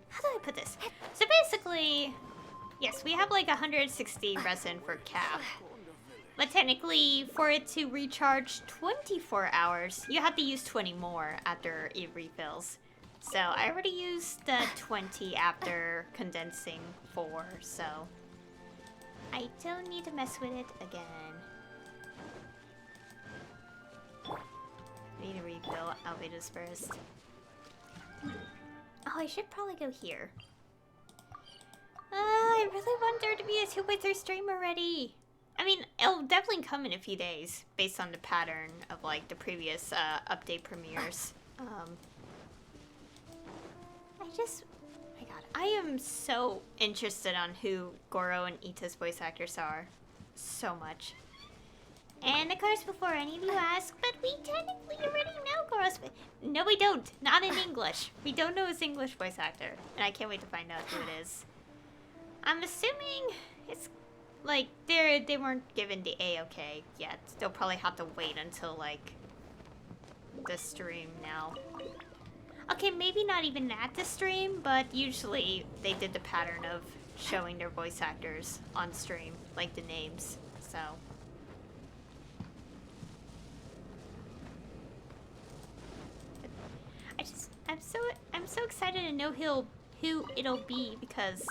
how do I put this? So basically, yes, we have like 160 resin for cap. But technically, for it to recharge 24 hours, you have to use 20 more after it refills. So I already used the 20 after condensing 4, so I don't need to mess with it again. I need to refill Albedo's first. Oh, I should probably go here. I really want there to be a 2x3 stream already. I mean, it'll definitely come in a few days, based on the pattern of, like, the previous update premieres. My god, I am so interested on who Goro and Ita's voice actors are. So much. And of course, before any of you ask, but we technically already know Goro's voice. No, we don't. Not in English. We don't know his English voice actor. And I can't wait to find out who it is. I'm assuming it's like they weren't given the A-OK yet. They'll probably have to wait until like the stream now. Okay, maybe not even at the stream, but usually they did the pattern of showing their voice actors on stream, like the names. So I'm so excited to know who it'll be because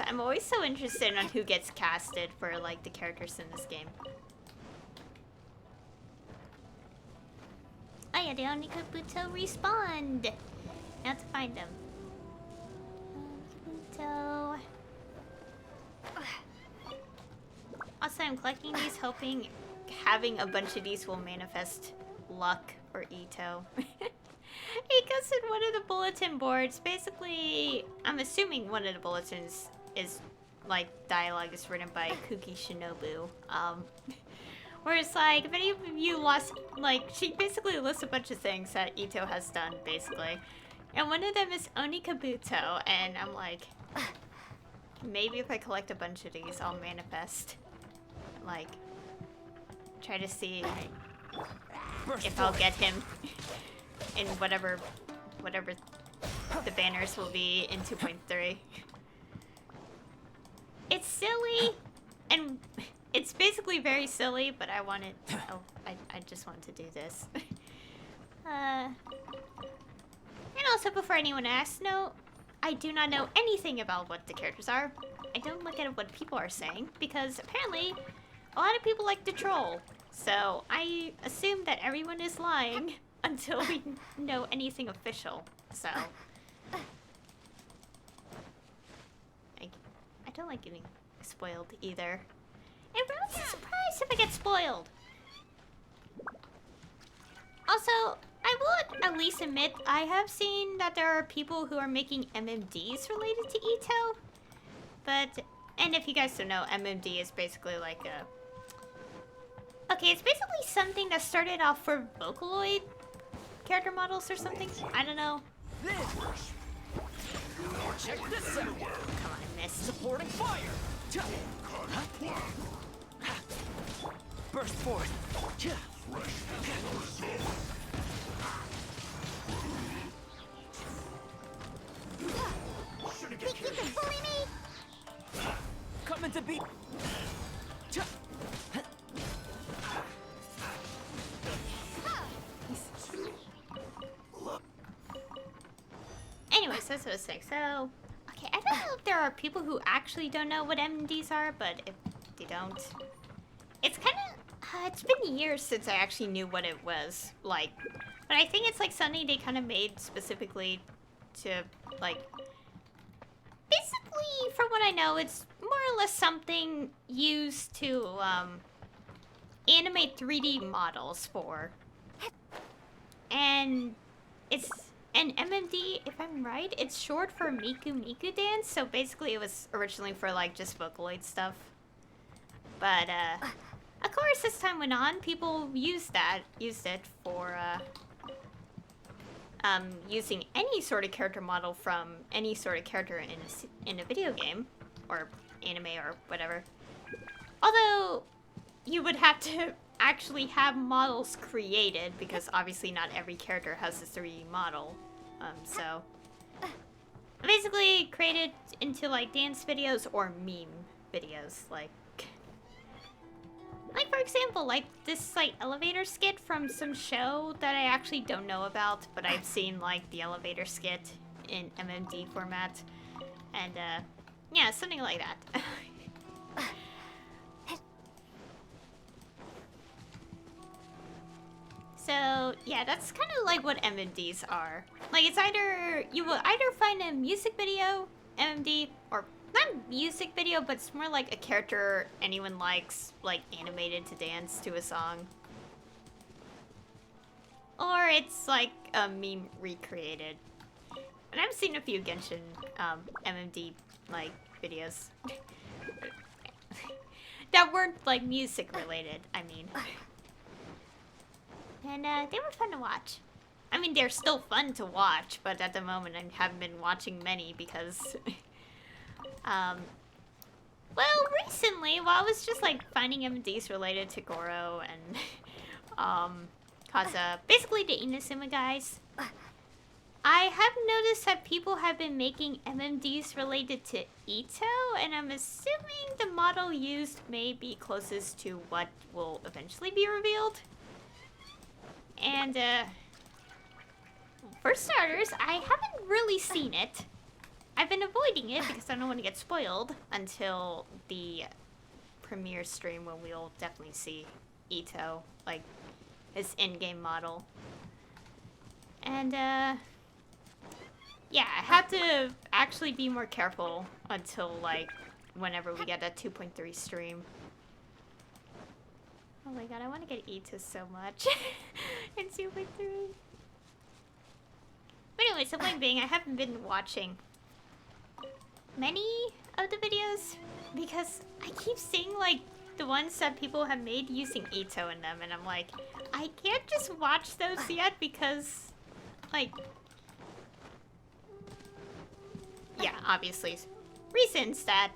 I'm always so interested on who gets casted for like the characters in this game. Oh yeah, the Onikabuto respawned. Now to find them. Onikabuto. Also, I'm collecting these, hoping having a bunch of these will manifest luck for Ito. It goes in one of the bulletin boards. Basically, I'm assuming one of the bulletins is like dialogue is written by Kuki Shinobu. Where it's like, if any of you lost, like, she basically lists a bunch of things that Ito has done, basically. And one of them is Onikabuto, and I'm like, maybe if I collect a bunch of these, I'll manifest. Like, try to see if I'll get him in whatever the banners will be in 2.3. It's silly, and it's basically very silly, but I want it. Oh, I just want to do this. Yeah, And also, before anyone asks, no, I do not know anything about what the characters are. I don't look at what people are saying, because apparently a lot of people like to troll. So I assume that everyone is lying until we know anything official. So I don't like getting spoiled either. Everyone's surprised if I get spoiled. Also, I will at least admit I have seen that there are people who are making MMDs related to Ito. But, and if you guys don't know, MMD is basically like a... Okay, it's basically something that started off for Vocaloid character models or something. I don't know. Check this out. Come on, I missed. Supporting fire. Burst forth. Think you can bully me? Coming to beat. Anyways, that's what I was saying. So, okay, I don't know if there are people who actually don't know what MMDs are, but if they don't, it's kind of, it's been years since I actually knew what it was like. But I think it's like something they kind of made specifically to, like, basically, from what I know, it's more or less something used to, animate 3D models for. And it's... And MMD, if I'm right, it's short for Miku Miku Dance, so basically it was originally for, like, just Vocaloid stuff. But, of course, as time went on, people used it for, using any sort of character model from any sort of character in a video game, or anime, or whatever. Although, you would have to actually have models created, because obviously not every character has a 3D model. So basically created into like dance videos or meme videos, like for example, like this like elevator skit from some show that I actually don't know about, but I've seen like the elevator skit in MMD format, and yeah, something like that. So, yeah, that's kind of like what MMDs are. Like, it's either, you will either find a music video, MMD, or not music video, but it's more like a character anyone likes, like, animated to dance to a song. Or it's like a meme recreated. And I've seen a few Genshin, MMD, like, videos. That weren't, like, music related, I mean. And they were fun to watch. I mean, they're still fun to watch, but at the moment I haven't been watching many because... well, recently, while I was just like finding MDs related to Goro and Kaza, basically the Inazuma guys, I have noticed that people have been making MMDs related to Ito, and I'm assuming the model used may be closest to what will eventually be revealed. And, for starters, I haven't really seen it. I've been avoiding it because I don't want to get spoiled until the premiere stream when we'll definitely see Ito, like, his in-game model. And, yeah, I have to actually be more careful until, like, whenever we get that 2.3 stream. Oh my god, I want to get Ito so much. In 2.3. But anyways, the point being, I haven't been watching many of the videos because I keep seeing, like, the ones that people have made using Ito in them, and I'm like, I can't just watch those yet because, like, yeah, obviously, reasons that,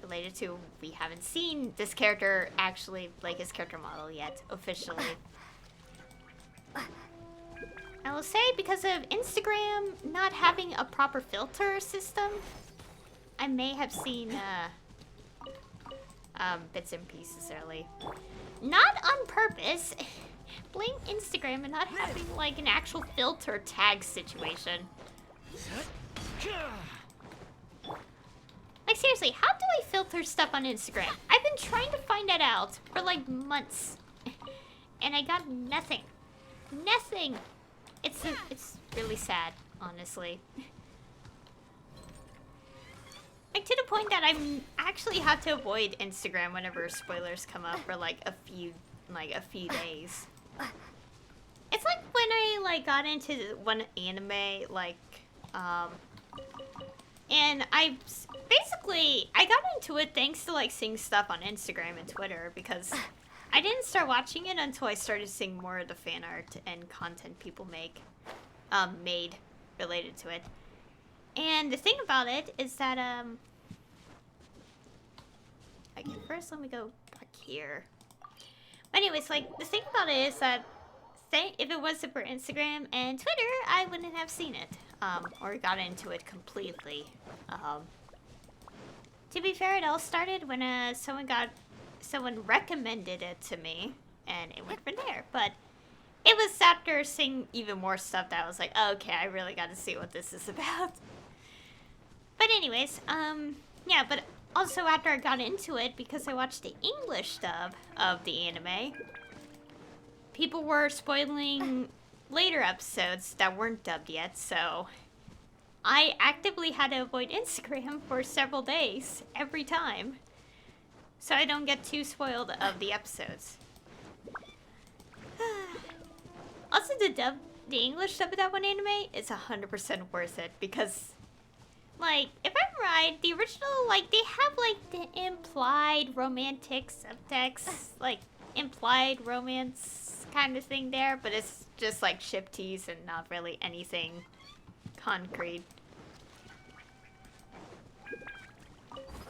related to we haven't seen this character actually, like, his character model yet, officially. I will say, because of Instagram not having a proper filter system, I may have seen, bits and pieces early. Not on purpose. Blame Instagram and not having like an actual filter tag situation. Like seriously, how do I filter stuff on Instagram? I've been trying to find that out for like months. And I got nothing. Nothing. It's really sad, honestly. Like to the point that I'm actually have to avoid Instagram whenever spoilers come up for like a few days. It's like when I like got into one anime and I got into it thanks to like seeing stuff on Instagram and Twitter because I didn't start watching it until I started seeing more of the fan art and content people made related to it. And the thing about it is that okay, first let me go back here. But anyways, like the thing about it is that if it wasn't for Instagram and Twitter, I wouldn't have seen it. Or got into it completely. To be fair, it all started when someone recommended it to me, and it went from there. But it was after seeing even more stuff that I was like, oh, okay, I really got to see what this is about. But anyways, yeah, but also after I got into it, because I watched the English dub of the anime, people were spoiling later episodes that weren't dubbed yet, so I actively had to avoid Instagram for several days, every time, so I don't get too spoiled of the episodes. Also, the English dub of that one anime is 100% worth it, because, like, if I'm right, the original, like, they have, like, the implied romantic subtext, like, implied romance kind of thing there, but it's just like ship tease and not really anything concrete.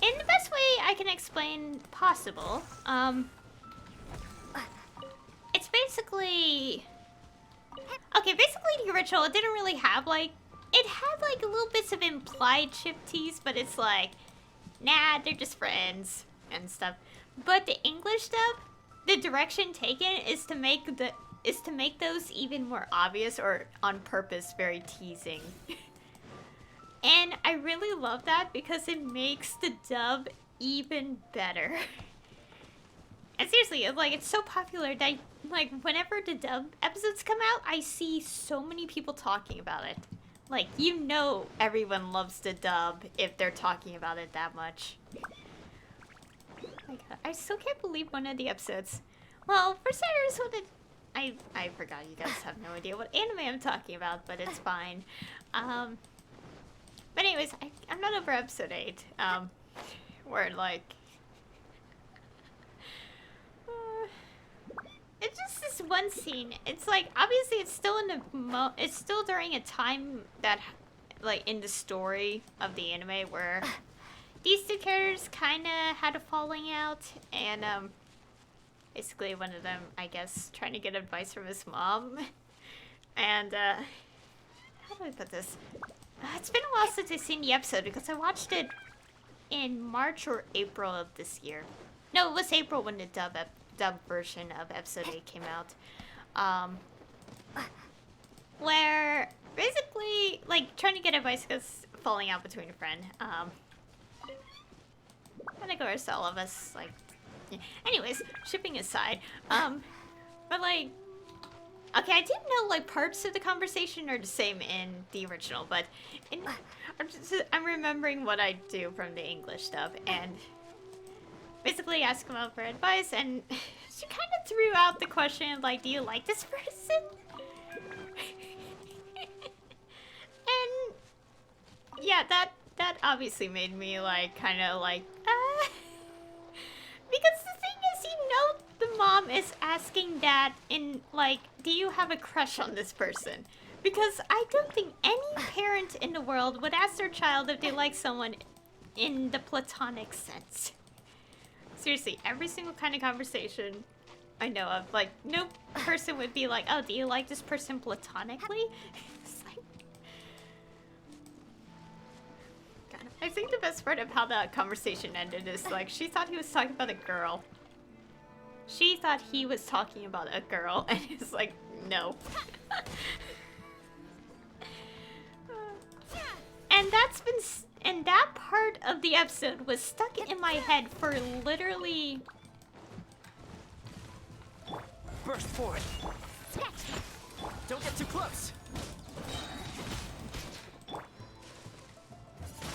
In the best way I can explain possible, it's basically... Okay, basically the original, it didn't really have like... It had like little bits of implied ship tease, but it's like, nah, they're just friends and stuff. But the English dub, the direction taken is to make those even more obvious or on purpose very teasing. And I really love that because it makes the dub even better. And seriously, it's so popular that like whenever the dub episodes come out, I see so many people talking about it. Like, you know everyone loves the dub if they're talking about it that much. Oh my god, I still can't believe one of the episodes. Well, for starters, I forgot, you guys have no idea what anime I'm talking about, but it's fine. But anyways, I'm not over episode 8, where like... it's just this one scene. It's like, obviously it's still it's still during a time that, like, in the story of the anime where these two characters kind of had a falling out, and, basically one of them, I guess, trying to get advice from his mom. And, how do I put this? It's been a while since I've seen the episode because I watched it in March or April of this year. No, it was April when the dub version of episode 8 came out. Where, basically, like, trying to get advice because falling out between a friend. And of course, all of us, like... Yeah. Anyways, shipping aside, but, like... Okay, I didn't know, like, parts of the conversation are the same in the original, but... I'm remembering what I do from the English stuff, and... Basically ask him out for advice, and she kind of threw out the question of, like, do you like this person? And... yeah, that obviously made me, like, kind of, like, because the thing is, you know, the mom is asking that in, like, do you have a crush on this person? Because I don't think any parent in the world would ask their child if they like someone in the platonic sense. Seriously, every single kind of conversation I know of, like, no person would be like, oh, do you like this person platonically? It's like... God, I think the best part of how that conversation ended is like she thought he was talking about a girl. She thought he was talking about a girl, and he's like, no. And and that part of the episode was stuck in my head for literally. Burst forward. Don't get too close.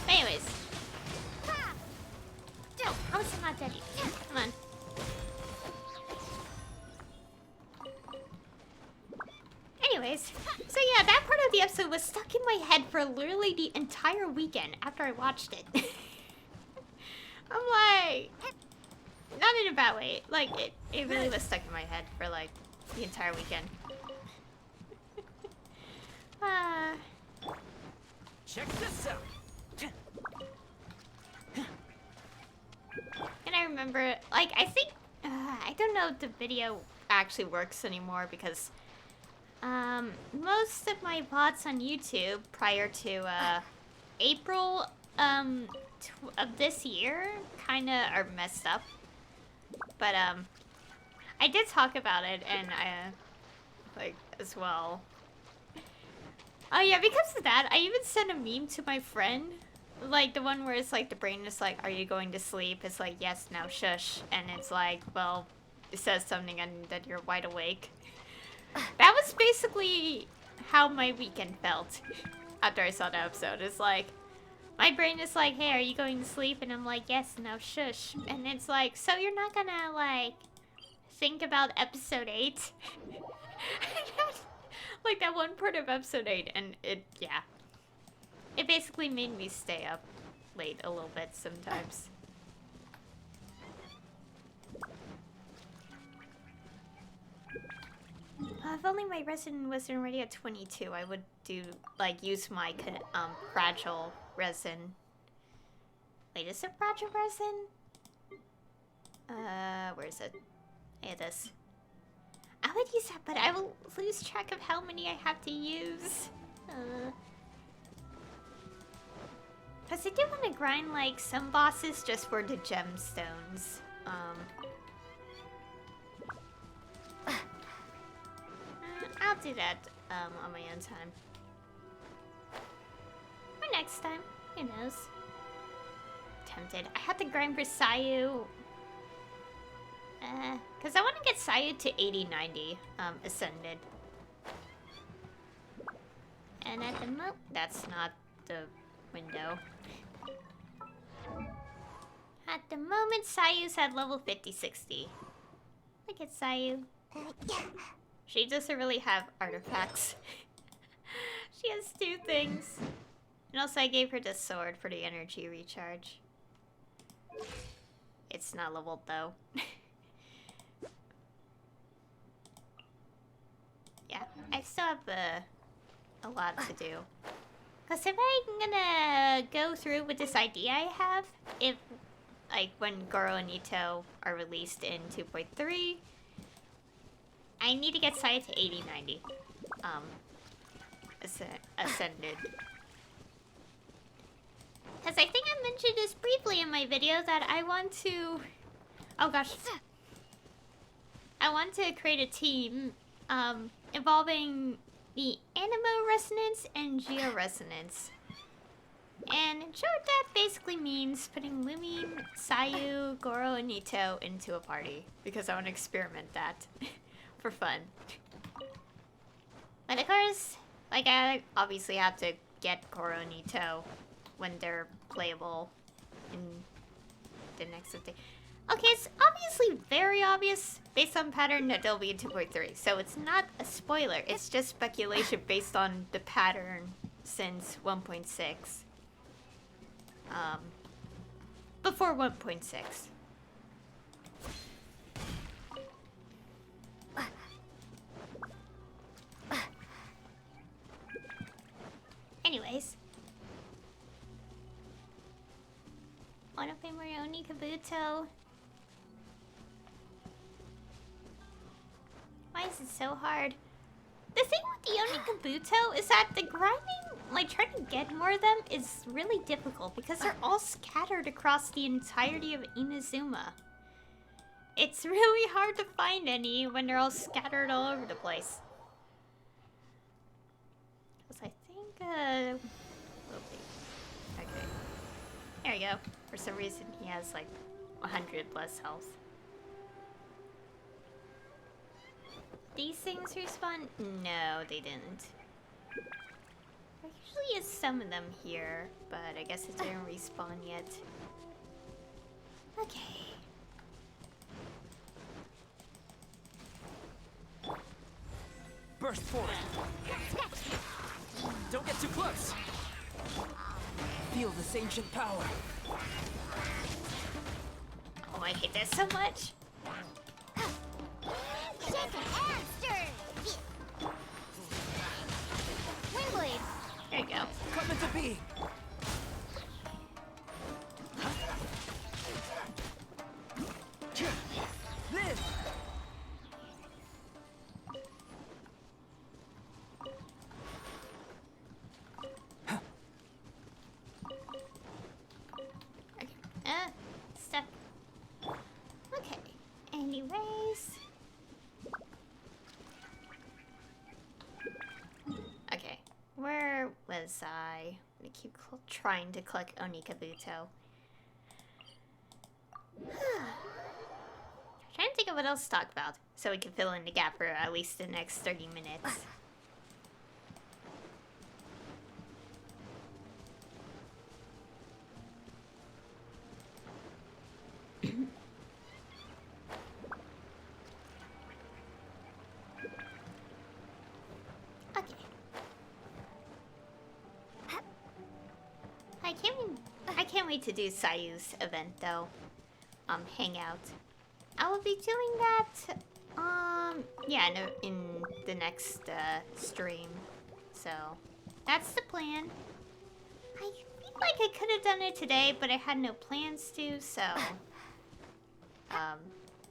Anyways. Oh, how is it not dead yet? Come on. Anyways, so yeah, that part of the episode was stuck in my head for literally the entire weekend after I watched it. I'm like, not in a bad way. Like, it really was stuck in my head for like the entire weekend. Check this out. And I remember, like, I think, I don't know if the video actually works anymore because most of my VODs on YouTube prior to April of this year kind of are messed up. But I did talk about it, and I like as well. Oh yeah, because of that, I even sent a meme to my friend, like the one where it's like the brain is like, "Are you going to sleep?" It's like, "Yes, now shush," and it's like, well, it says something and that you're wide awake. That was basically how my weekend felt after I saw the episode. It's like, my brain is like, "Hey, are you going to sleep?" And I'm like, "Yes, now shush." And it's like, so you're not gonna like think about episode 8? Like that one part of episode 8, and it basically made me stay up late a little bit sometimes. If only my resin wasn't already at 22, I would use my fragile resin. Wait, is it fragile resin? Where is it? Hey, this. I would use that, but I will lose track of how many I have to use. Because I do want to grind, like, some bosses just for the gemstones. I'll do that, on my own time. Or next time. Who knows? Tempted. I have to grind for Sayu. Because I want to get Sayu to 80-90, Ascended. And at the moment, that's not the window. At the moment, Sayu's at level 50-60. Look at Sayu. She doesn't really have artifacts. She has 2 things. And also I gave her the sword for the energy recharge. It's not leveled though. Yeah, I still have a lot to do. Because if I'm gonna go through with this idea I have, if, like, when Goro and Ito are released in 2.3, I need to get Saya to 80-90. Ascended. Because I think I mentioned this briefly in my video that I want to... Oh gosh. I want to create a team, involving the Animo Resonance and Geo Resonance. And in short, that basically means putting Lumin, Sayu, Goro, and Ito into a party. Because I want to experiment that. For fun. But of course, like, I obviously have to get Goro and Ito when they're playable in the next update. Okay, it's obviously very obvious based on pattern that they'll be in 2.3. So it's not a spoiler, it's just speculation based on the pattern since 1.6. Before 1.6. Anyways. Wanna play Morioni Kabuto? Why is it so hard? The thing with the Onikabuto is that the grinding, like trying to get more of them, is really difficult because they're all scattered across the entirety of Inazuma. It's really hard to find any when they're all scattered all over the place. Because I think, okay. There you go. For some reason, he has like 100 less health. These things respawn? No, they didn't. There usually is some of them here, but I guess it didn't respawn yet. Okay. Burst forward. Don't get too close. Feel this ancient power. Oh, I hate this so much. Windblade. There you go. Come into being. Live. Okay. Step. Okay. Anyways. Okay. Where was I? I'm gonna keep trying to collect Onikabuto. Trying to think of what else to talk about so we can fill in the gap for at least the next 30 minutes. Okay. I can't wait to do Sayu's event though. Hangout. I will be doing that yeah, no, in the next stream. So that's the plan. I feel like I could have done it today, but I had no plans to, so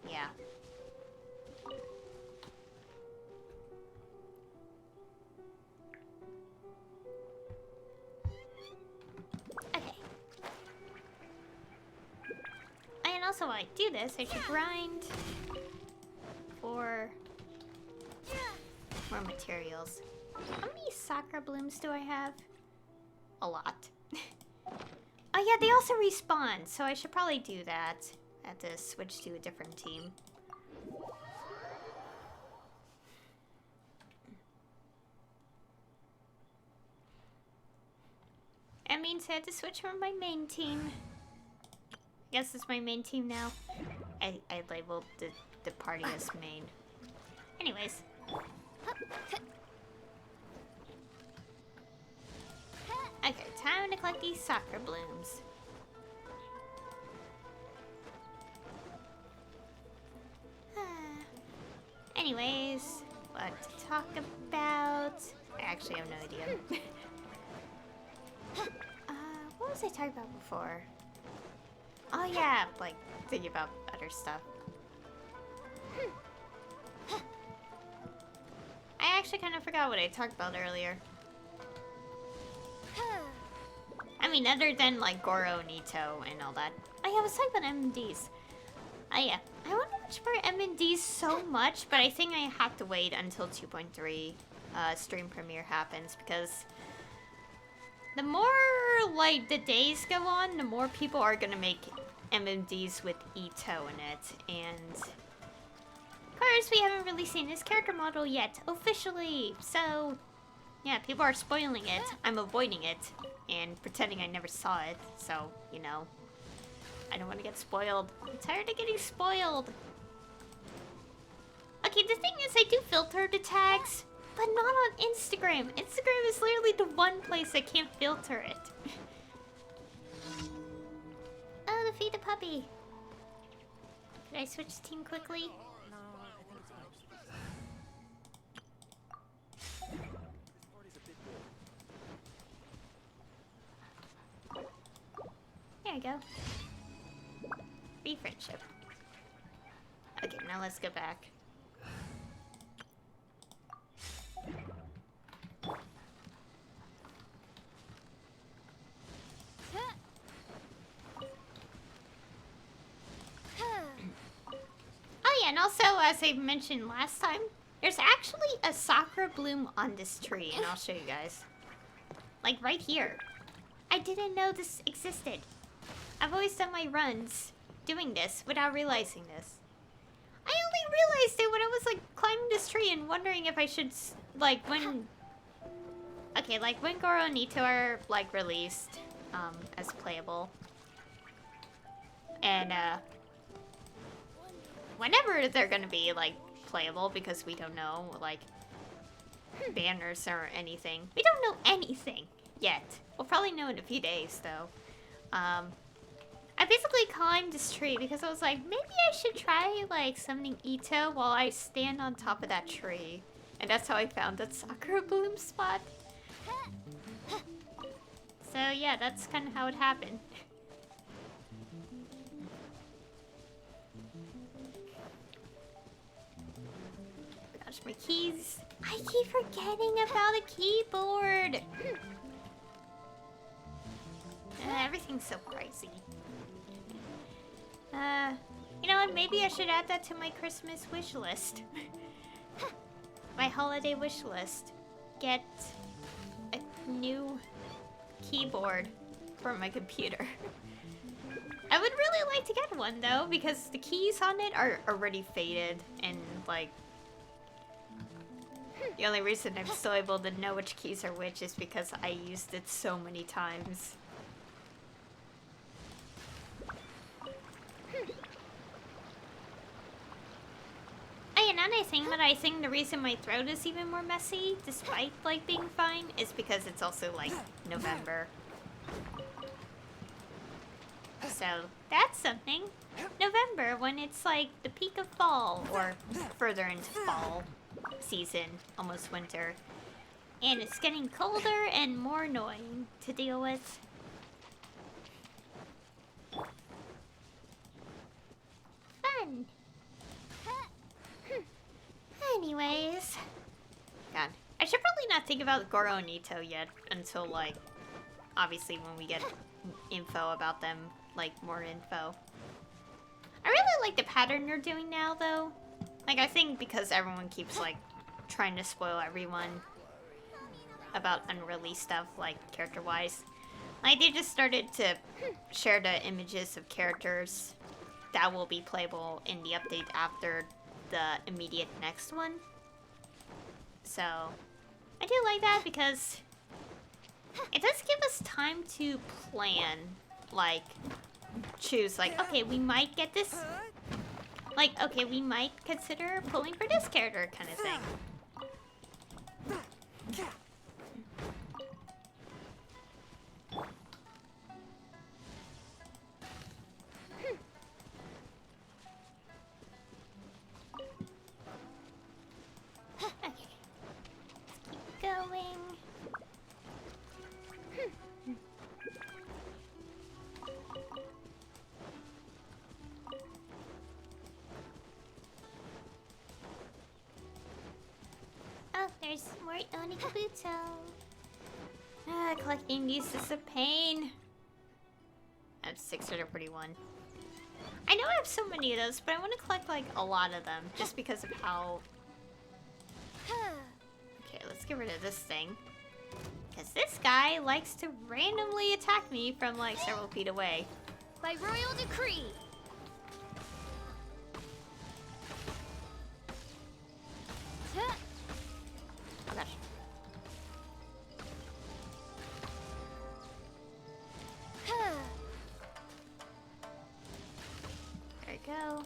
yeah. Okay. And also while I do this, I should grind for more materials. How many sakura blooms do I have? A lot. Oh yeah, they also respawn, so I should probably do that. I have to switch to a different team. That means I have to switch from my main team. I guess it's my main team now. I labeled the party as main. Anyways. Okay, time to collect these sakura blooms. Anyways, what to talk about? I actually have no idea. What was I talking about before? Oh yeah, like thinking about other stuff. I actually kind of forgot what I talked about earlier. I mean, other than like Goro, Nito, and all that. Oh yeah, I was talking about MMDs. Oh yeah, I want to watch for MMDs so much, but I think I have to wait until 2.3 stream premiere happens, because the more like the days go on, the more people are gonna make MMDs with Ito in it, and of course we haven't really seen his character model yet, officially, so yeah, people are spoiling it. I'm avoiding it and pretending I never saw it, so, you know, I don't want to get spoiled. I'm tired of getting spoiled. Okay, the thing is, I do filter the tags, but not on Instagram. Instagram is literally the one place I can't filter it. Oh, defeat the puppy. Can I switch team quickly? There you go. Free friendship. Okay, now let's go back. and also, as I mentioned last time, there's actually a sakura bloom on this tree, and I'll show you guys. Like, right here. I didn't know this existed. I've always done my runs doing this without realizing this. I only realized it when I was, like, climbing this tree and wondering if I should, like, when... Okay, like, when Goro and Ito are, like, released, as playable. And, whenever they're gonna be, like, playable, because we don't know, like, banners or anything. We don't know anything yet. We'll probably know in a few days, though. I basically climbed this tree because I was like, maybe I should try, like, summoning Ito while I stand on top of that tree. And that's how I found that sakura bloom spot. So, yeah, that's kind of how it happened. Gosh, my keys. I keep forgetting about the keyboard. Everything's so pricey. You know what? Maybe I should add that to my Christmas wish list. My holiday wish list. Get a new keyboard for my computer. I would really like to get one, though, because the keys on it are already faded, and, like, the only reason I'm still able to know which keys are which is because I used it so many times. Oh, another thing that I think the reason my throat is even more messy, despite, like, being fine, is because it's also, like, November. So, that's something. November, when it's, like, the peak of fall, or further into fall season, almost winter. And it's getting colder and more annoying to deal with. Fun. Anyways. God. I should probably not think about Goro and Ito yet until, like, obviously when we get info about them, like, more info. I really like the pattern they're doing now, though. Like, I think because everyone keeps, like, trying to spoil everyone about unreleased stuff, like, character-wise. Like, they just started to share the images of characters that will be playable in the update after the immediate next one. So, I do like that because it does give us time to plan, like, choose, like, okay, we might get this, like, okay, we might consider pulling for this character kind of thing. Okay. Let's keep going. Oh, there's more Onikabuto. Collecting these is a pain. I have 641. I know I have so many of those, but I want to collect, like, a lot of them, just because of how... Okay, let's get rid of this thing. Because this guy likes to randomly attack me from, like, several feet away. By royal decree. Oh gosh. There we go.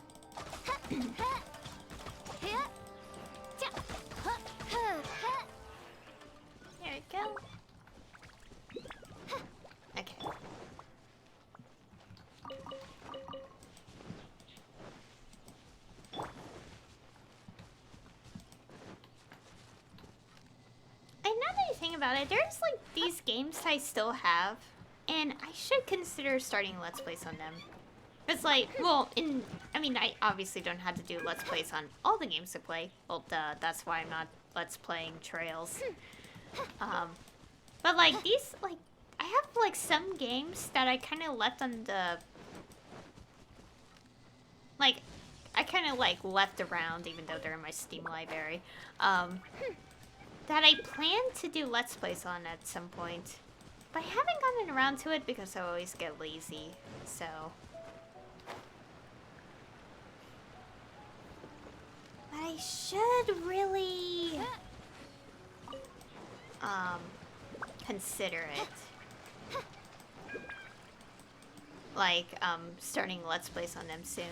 There we go. Okay. Another thing about it, there's like these games I still have, and I should consider starting Let's Plays on them. It's like, well, I mean, I obviously don't have to do Let's Plays on all the games I play. Well, duh, that's why I'm not Let's Playing Trails. But like these, like, I have like some games that I kind of left on the, like, I kind kind of like left around, even though they're in my Steam library, that I plan to do Let's Plays on at some point. But I haven't gotten around to it because I always get lazy, so... But I should really... consider it. Like, starting Let's Plays on them soon.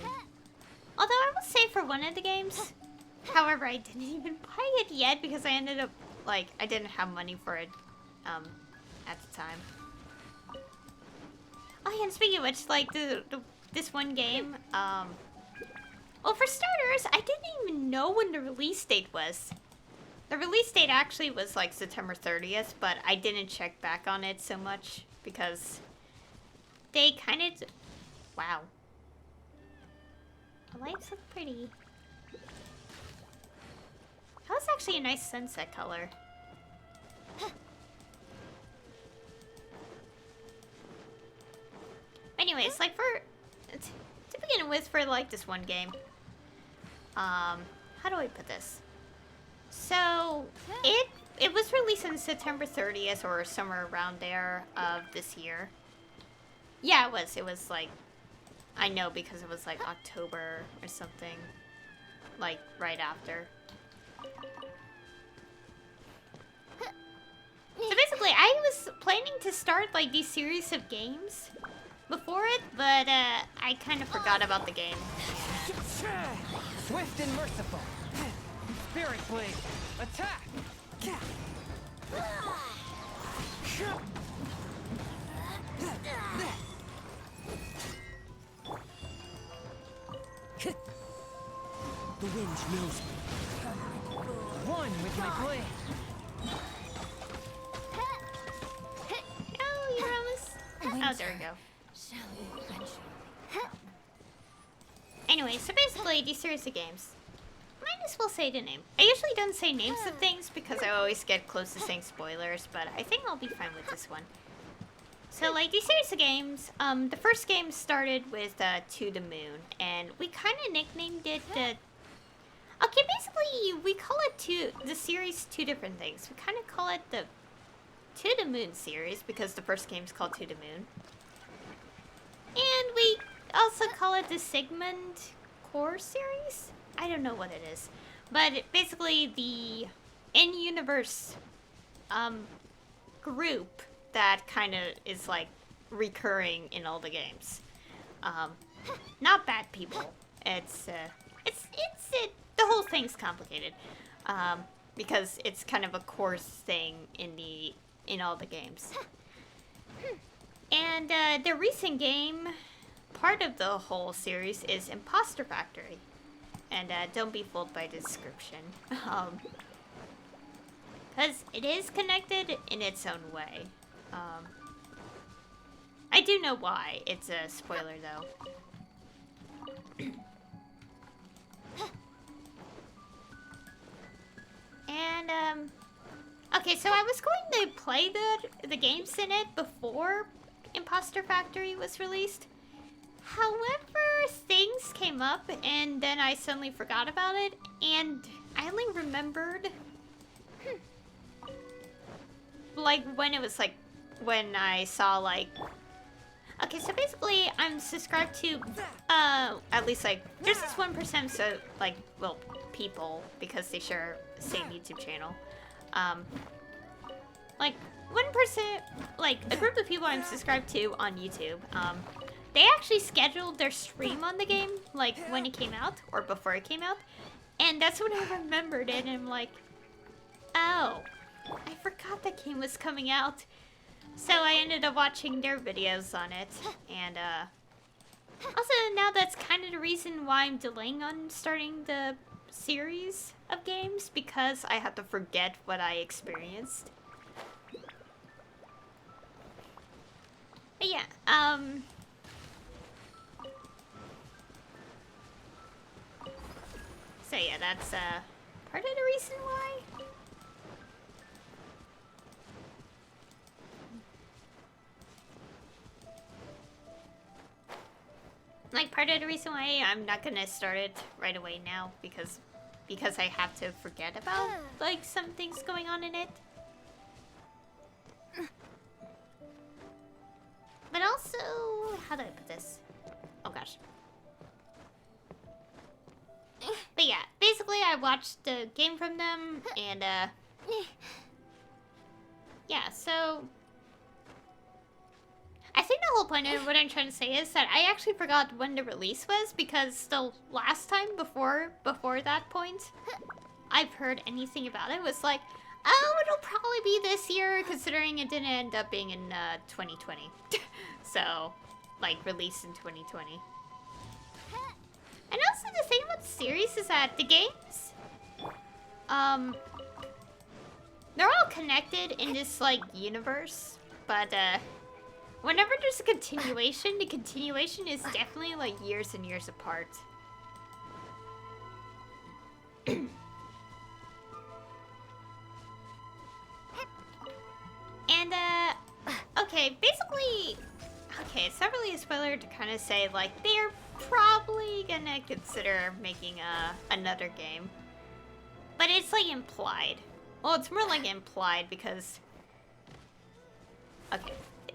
Although I will say for one of the games, however, I didn't even buy it yet because I ended up, like, I didn't have money for it, at the time. Oh yeah, and speaking of which, like, this one game, well, for starters, I didn't even know when the release date was. The release date actually was, like, September 30th, but I didn't check back on it so much because they kind of... Wow. The lights look pretty. That was actually a nice sunset color. Anyways, like to begin with, for like this one game, how do I put this? So it was released on September 30th or somewhere around there of this year. Yeah, it was. It was like, I know because it was like October or something, like right after. So basically, I was planning to start like these series of games before it, but I kind of forgot about the game. Swift and merciful. Spirit blade, attack! The wind knows me. One with my blade. Oh, you're almost... Oh, there we go. Anyway, so basically, these series of games. Might as well say the name. I usually don't say names of things because I always get close to saying spoilers, but I think I'll be fine with this one. So, like, these series of games, the first game started with To the Moon, and we kind of nicknamed it the... Okay, basically, we call it the series two different things. We kind of call it the To the Moon series because the first game's called To the Moon. And we also call it the Sigmund Core series? I don't know what it is. But basically the in-universe group that kind of is like recurring in all the games. Not bad people. It's the whole thing's complicated. Because it's kind of a core thing in all the games. And the recent game, part of the whole series is Imposter Factory. And don't be fooled by the description. Because it is connected in its own way. I do know why. It's a spoiler, though. And, okay, so I was going to play the games in it before Imposter Factory was released. However, things came up, and then I suddenly forgot about it, and I only remembered, like, when it was, like, when I saw, like... Okay, so basically, I'm subscribed to, at least, like, there's this 1%, so, like, well, people, because they share the same YouTube channel. Like, 1%, like, a group of people I'm subscribed to on YouTube, they actually scheduled their stream on the game, like, when it came out, or before it came out, and that's when I remembered it, and I'm like, oh, I forgot that game was coming out. So I ended up watching their videos on it, and, also, now that's kind of the reason why I'm delaying on starting the series of games, because I have to forget what I experienced. But yeah, so yeah, that's, part of the reason why. Like, part part of the reason why I'm not gonna start it right away now because I have to forget about like some things going on in it. But also, how do I put this? Oh gosh. But yeah, basically I watched the game from them and yeah, so I think the whole point of what I'm trying to say is that I actually forgot when the release was because the last time before that point I've heard anything about it was like, oh, it'll probably be this year considering it didn't end up being in 2020. So, like, released in 2020. And also the thing about the series is that the games, they're all connected in this, like, universe, but, whenever there's a continuation, the continuation is definitely, like, years and years apart. And, okay, basically, okay, it's not really a spoiler to kind of say, like, they're probably gonna consider making another game. But it's, like, implied. Well, it's more like implied because...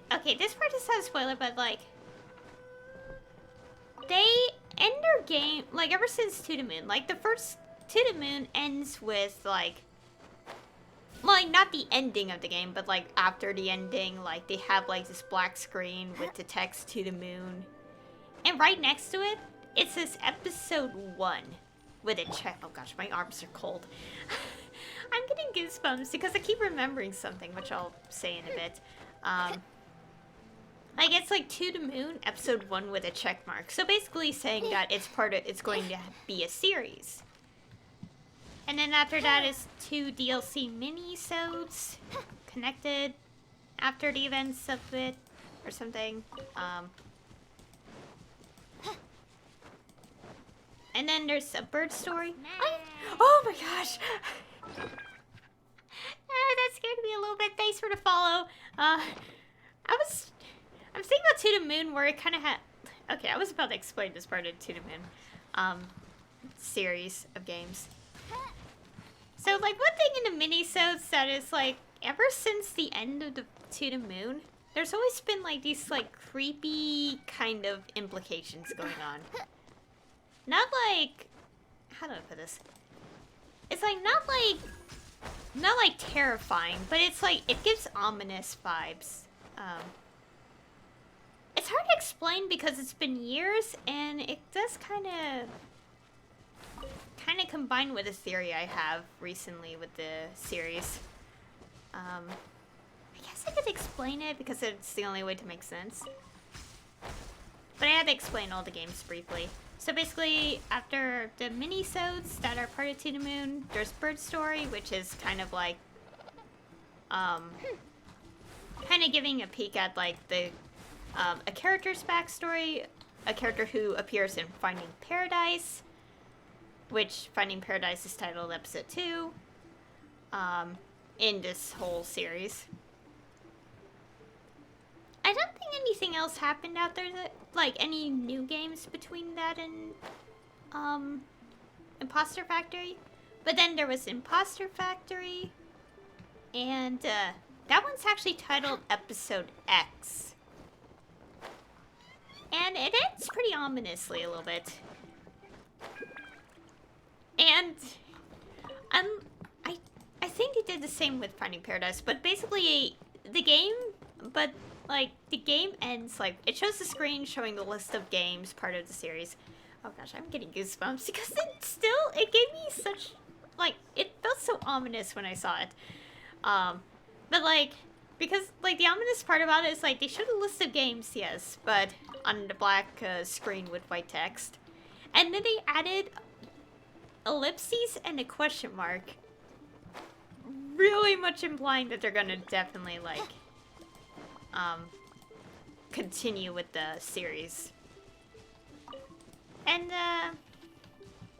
Okay, this part is not a spoiler, but, like... They end their game, like, ever since To the Moon. Like, the first To the Moon ends with, like... Like, not the ending of the game, but, like, after the ending, like, they have, like, this black screen with the text To the Moon. And right next to it, it says Episode 1 with a check. Oh gosh, my arms are cold. I'm getting goosebumps because I keep remembering something, which I'll say in a bit. Like, it's like To the Moon, Episode 1 with a check mark. So basically saying that it's going to be a series. And then after that is 2 DLC mini-sodes connected after the events of it or something. And then there's a bird story. Oh my gosh! That scared me a little bit. Thanks for the follow. I'm thinking about To the Moon where it kind of had... Okay, I was about to explain this part of To the Moon. Series of games. So, like, one thing in the mini-sodes that is, like, ever since the end of the To the Moon, there's always been, like, these, like, creepy kind of implications going on. Not, like... How do I put this? It's, like, not, like, terrifying, but it's, like, it gives ominous vibes. It's hard to explain because it's been years, and it does kind of combine with a theory I have recently with the series. I guess I could explain it because it's the only way to make sense. But I had to explain all the games briefly. So basically, after the mini-sodes that are part of To the Moon, there's Bird Story, which is kind of like, kind of giving a peek at like the, a character's backstory, a character who appears in Finding Paradise, which Finding Paradise is titled Episode 2, in this whole series. I don't think anything else happened out there that, like, any new games between that and, Imposter Factory. But then there was Imposter Factory, and, that one's actually titled Episode X. And it ends pretty ominously a little bit. And, I think they did the same with Finding Paradise, but basically, the game ends, like, it shows the screen showing the list of games, part of the series. Oh gosh, I'm getting goosebumps because it gave me such, like, it felt so ominous when I saw it. But, like, because, like, the ominous part about it is, like, they showed a list of games, yes, but on the black screen with white text. And then they added ellipses and a question mark, really much implying that they're gonna definitely, like, continue with the series. And, yeah,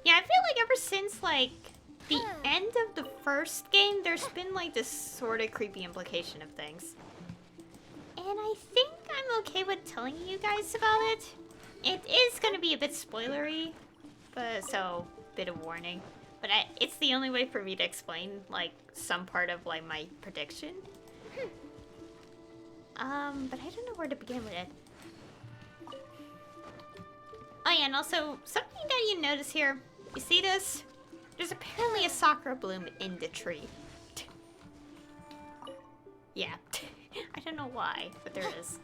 I feel like ever since, like, the end of the first game, there's been, like, this sort of creepy implication of things. And I think I'm okay with telling you guys about it. It is gonna be a bit spoilery, but so bit of warning. But it's the only way for me to explain like some part of like my prediction. But I don't know where to begin with it. Oh yeah, and also something that you notice here. You see this? There's apparently a sakura bloom in the tree. Yeah. I don't know why, but there is.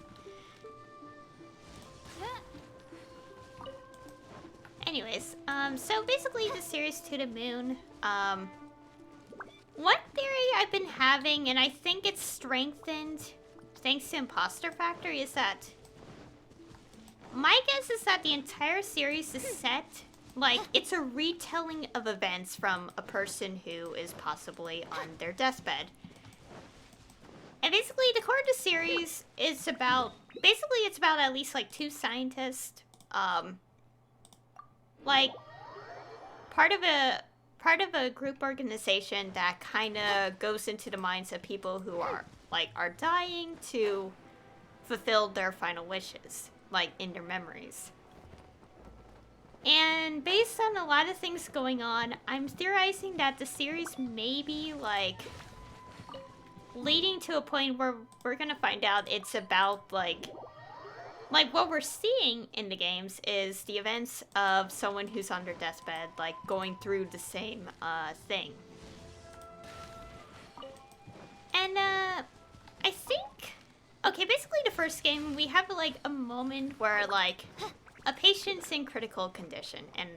Anyways, so basically the series To the Moon, one theory I've been having, and I think it's strengthened thanks to Imposter Factor, is that my guess is that the entire series is set like it's a retelling of events from a person who is possibly on their deathbed. And basically the core of the series is about, it's about at least like two scientists, like part of a group organization that kind of goes into the minds of people who are dying to fulfill their final wishes, like in their memories. And based on a lot of things going on, I'm theorizing that the series may be like leading to a point where we're gonna find out it's about like what we're seeing in the games is the events of someone who's on their deathbed, like going through the same thing. And I think, okay, basically the first game we have like a moment where like a patient's in critical condition, and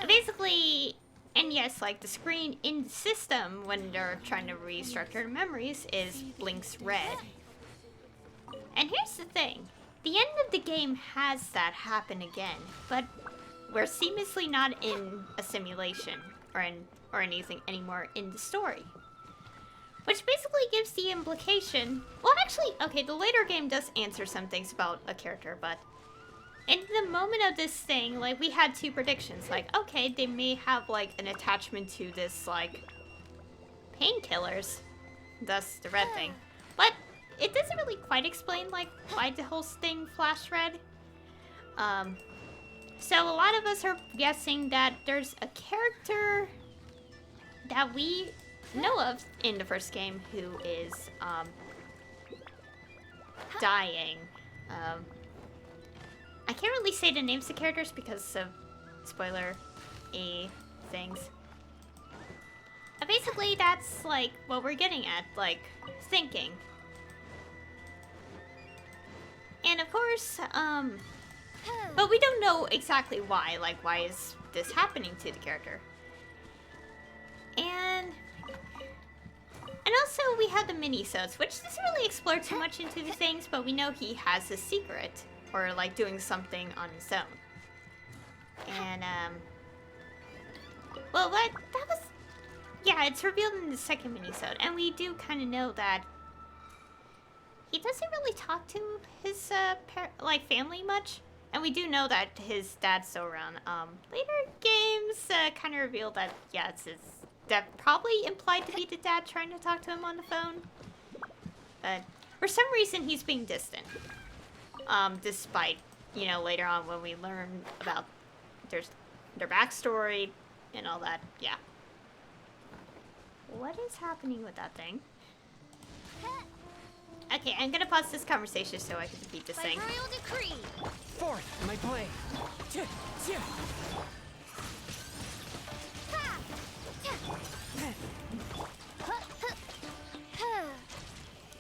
basically, and yes, like the screen in the system when they're trying to restructure their memories blinks red. And here's the thing, the end of the game has that happen again, but we're seamlessly not in a simulation or anything anymore in the story. Which basically gives the implication... Well, actually, okay, the later game does answer some things about a character, but... In the moment of this thing, like, we had two predictions. Like, okay, they may have, like, an attachment to this, like... painkillers. Thus, the red thing. But it doesn't really quite explain, like, why the whole thing flashed red. So a lot of us are guessing that there's a character that we know of in the first game who is dying. I can't really say the names of characters because of spoiler-y things. But basically that's like what we're getting at, like thinking. And of course, but we don't know exactly why, like why is this happening to the character. And also we have the mini-sodes, which doesn't really explore too much into the things, but we know he has a secret, or like doing something on his own. And well, that was, yeah, it's revealed in the second mini-sode, and we do kind of know that he doesn't really talk to his family much, and we do know that his dad's still around. Later games kind of reveal that, yeah, it's his. That probably implied to be the dad trying to talk to him on the phone. But for some reason, he's being distant. Despite, you know, later on when we learn about their backstory and all that. Yeah. What is happening with that thing? Okay, I'm gonna pause this conversation so I can defeat this thing. Royal decree. Forth, my blade.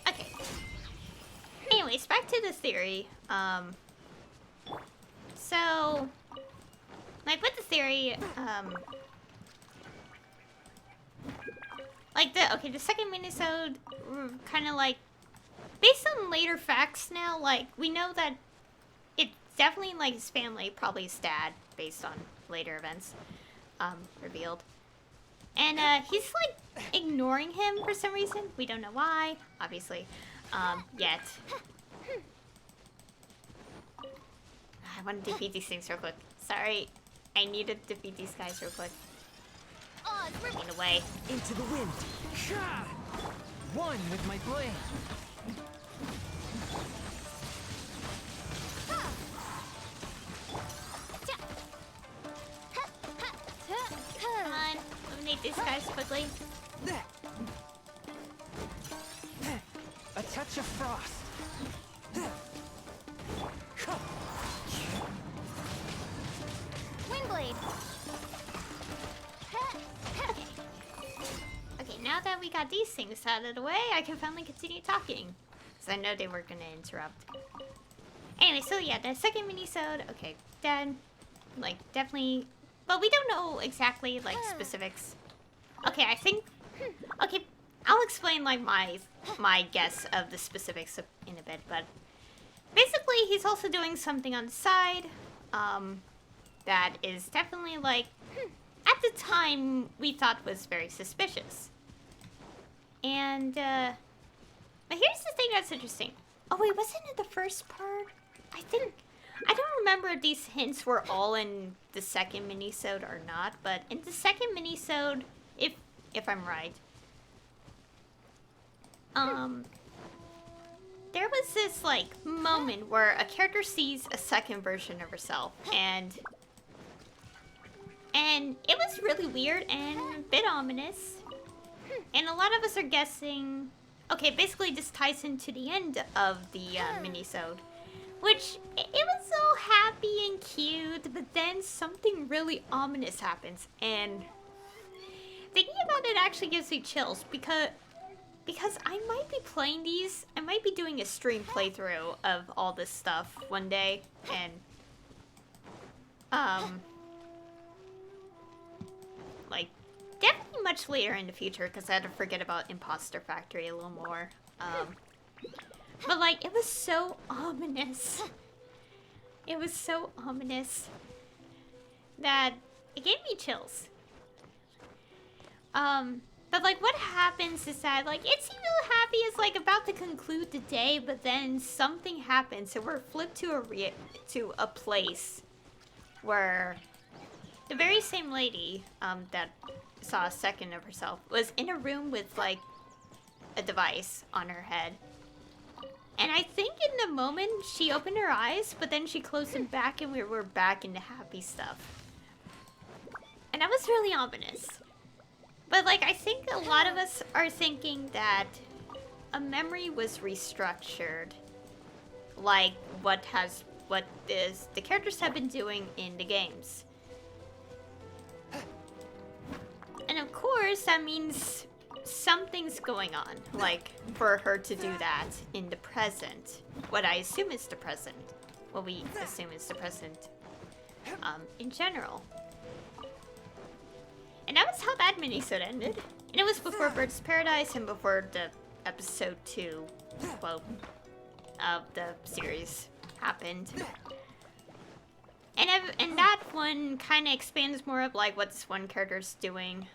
Okay. Anyways, back to the theory. So, like with the theory, like the second minisode, kind of like based on later facts now. Like we know that it's definitely like his family, probably his dad, based on later events, revealed. And he's like ignoring him for some reason. We don't know why, obviously, yet. I want to defeat these things real quick. Sorry, I need to defeat these guys real quick. Get away. Into the wind. One with my blade. these guys quickly. A touch of frost. Windblade. Okay, now that we got these things out of the way, I can finally continue talking. Because I know they were gonna interrupt. Anyway, so yeah, the second mini-sode, okay, dead. Like, definitely... But we don't know exactly, like, specifics. Okay, I think... Okay, I'll explain, like, my guess of the specifics in a bit, but... Basically, he's also doing something on the side, that is definitely, like, at the time, we thought was very suspicious. And, but here's the thing that's interesting. Oh, wait, wasn't it the first part? I don't remember if these hints were all in the second mini-sode or not, but in the second mini-sode, if I'm right, there was this, like, moment where a character sees a second version of herself, and it was really weird and a bit ominous. And a lot of us are guessing... Okay, basically this ties into the end of the mini-sode. Which, it was so happy and cute, but then something really ominous happens. And thinking about it actually gives me chills, because I might be playing these... I might be doing a stream playthrough of all this stuff one day, and... like, definitely much later in the future, because I had to forget about Imposter Factory a little more. But, like, it was so ominous. It was so ominous that it gave me chills. But, like, what happens is that, like, it seemed real happy. It's, like, about to conclude the day, but then something happens. So we're flipped to a place where the very same lady, that saw a second of herself was in a room with, like, a device on her head. And I think in the moment she opened her eyes, but then she closed them back and we were back into happy stuff. And that was really ominous. But, like, I think a lot of us are thinking that a memory was restructured. Like what the characters have been doing in the games. And of course, that means something's going on, like, for her to do that in the present. What I assume is the present. What we assume is the present, in general. And that was how that mini-sode ended. And it was before Bird's Paradise and before the episode 2 quote of the series happened. And that one kind of expands more of, like, what this one character's doing,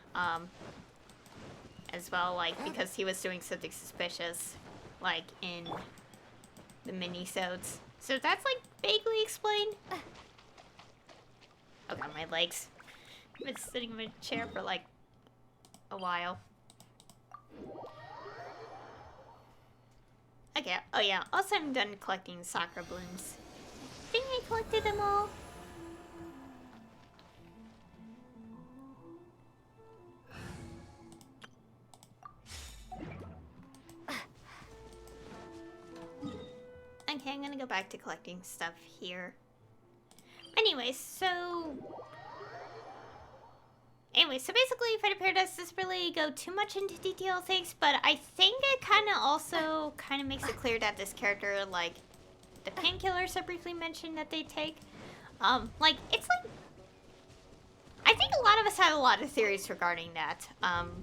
as well, like, because he was doing something suspicious, like, in the mini-sodes. So that's, like, vaguely explained. Oh god, my legs. I've been sitting in my chair for, like, a while. Okay, oh yeah, also I'm done collecting soccer balloons. I think I collected them all. Okay, I'm gonna go back to collecting stuff here. Anyways, so basically, Fight of Paradise doesn't really go too much into detail things, but I think it also makes it clear that this character, like, the painkillers are briefly mentioned that they take, like, it's like, I think a lot of us had a lot of theories regarding that,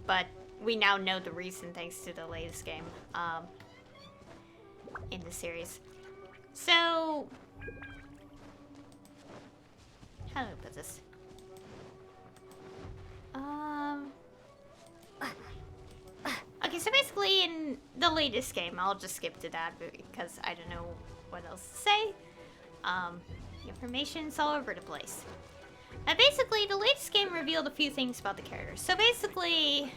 but we now know the reason thanks to the latest game, in the series. So, how do I put this? Okay, so basically in the latest game, I'll just skip to that because I don't know what else to say. Information's all over the place. Basically, the latest game revealed a few things about the characters. So basically,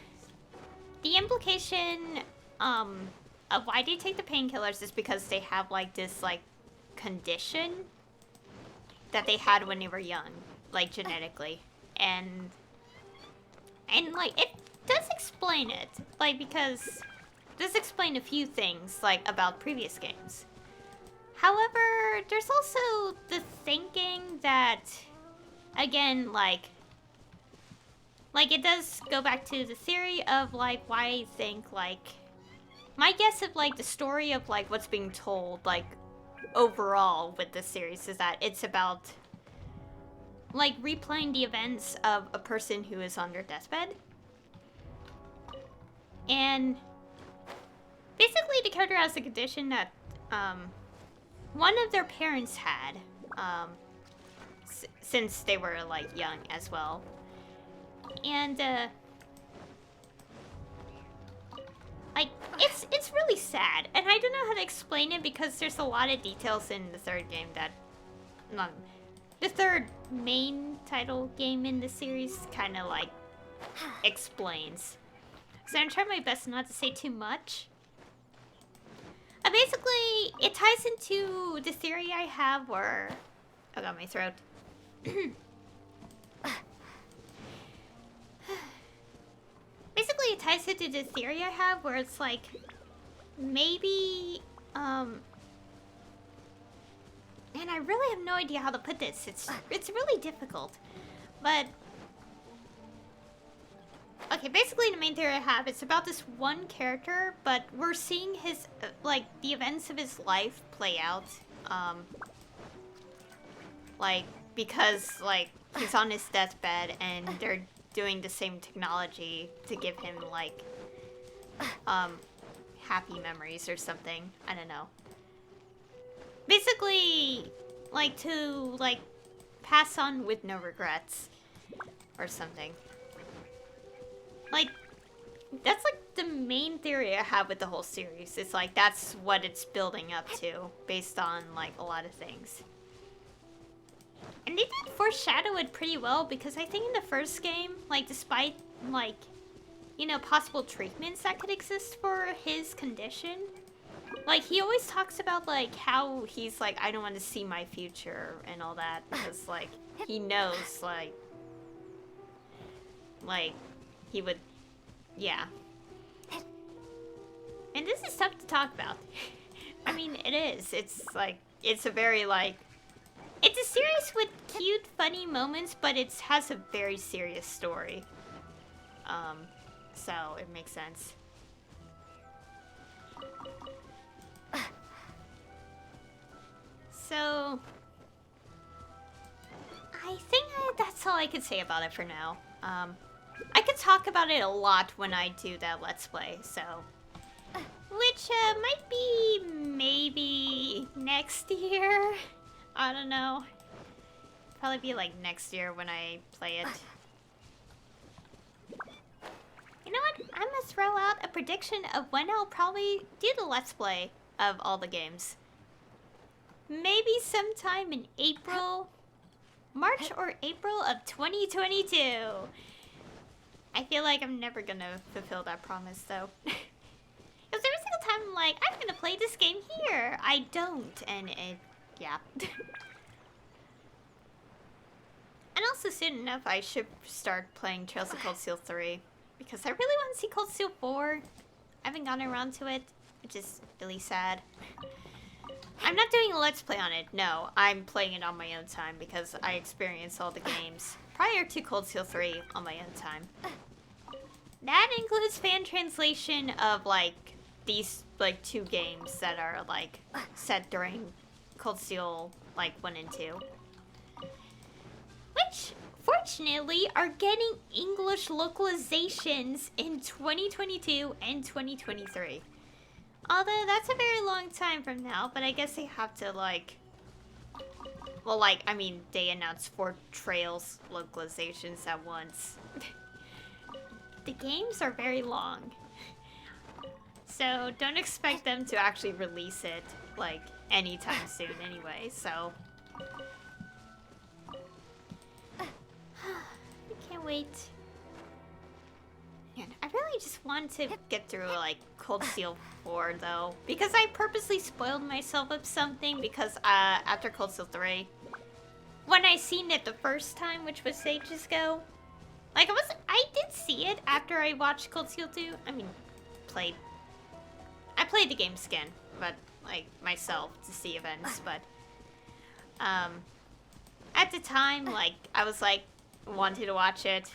the implication, of why they take the painkillers is because they have, like, this, like, condition that they had when they were young, like, genetically. And And, like, it does explain it. Like, because it does explain a few things, like, about previous games. However, there's also the thinking that, again, like, it does go back to the theory of, like, why I think, like, my guess of, like, the story of, like, what's being told, like, overall with this series is that it's about, like, replaying the events of a person who is on their deathbed. And basically the character has a condition that, one of their parents had, since they were, like, young as well. And, like, it's really sad. And I don't know how to explain it because there's a lot of details in the third game that, the third main title game in the series kind of, like, explains. So I'm trying my best not to say too much. Basically, it ties into the theory I have where... I got my throat. Basically, it ties into the theory I have where it's like... Maybe... Man, I really have no idea how to put this. It's really difficult. But... Okay, basically the main theory I have, it's about this one character, but we're seeing his, like, the events of his life play out, like, because, like, he's on his deathbed and they're doing the same technology to give him, like, happy memories or something. I don't know. Basically, like, to, like, pass on with no regrets or something. Like, that's, like, the main theory I have with the whole series. It's, like, that's what it's building up to, based on, like, a lot of things. And they did foreshadow it pretty well, because I think in the first game, like, despite, like, you know, possible treatments that could exist for his condition, like, he always talks about, like, how he's, like, I don't want to see my future and all that, because, like, he knows, like, he would, yeah. And this is tough to talk about. I mean, it is. It's, like, it's a very, like, it's a series with cute, funny moments, but it has a very serious story. So it makes sense. So, I think that's all I could say about it for now. I could talk about it a lot when I do that Let's Play, so... Which, might be maybe next year? I don't know. Probably be like next year when I play it. You know what? I'm gonna throw out a prediction of when I'll probably do the Let's Play of all the games. Maybe sometime in April, March or April of 2022. I feel like I'm never gonna fulfill that promise though. Because every single time I'm like, I'm gonna play this game here. I don't, and it, yeah. And also soon enough, I should start playing Trails of Cold Steel 3. Because I really want to see Cold Steel 4. I haven't gotten around to it, which is really sad. I'm not doing a Let's Play on it, no. I'm playing it on my own time because I experienced all the games prior to Cold Steel 3 on my own time. That includes fan translation of, like, these, like, 2 games that are, like, set during Cold Steel, like, 1 and 2. Which, fortunately, are getting English localizations in 2022 and 2023. Although, that's a very long time from now, but I guess they have to, like... Well, like, I mean, they announced 4 Trails localizations at once. The games are very long. So, don't expect them to actually release it, like, anytime soon anyway, so... I can't wait. Man, I really just want to get through, like, Cold Steel 4, though. Because I purposely spoiled myself of something, because, after Cold Steel 3, when I seen it the first time, which was ages ago, Like, I did see it after I watched Cold Steel 2. I mean, I played the game skin, but, like, myself to see events, but, at the time, like, I was, like, wanted to watch it,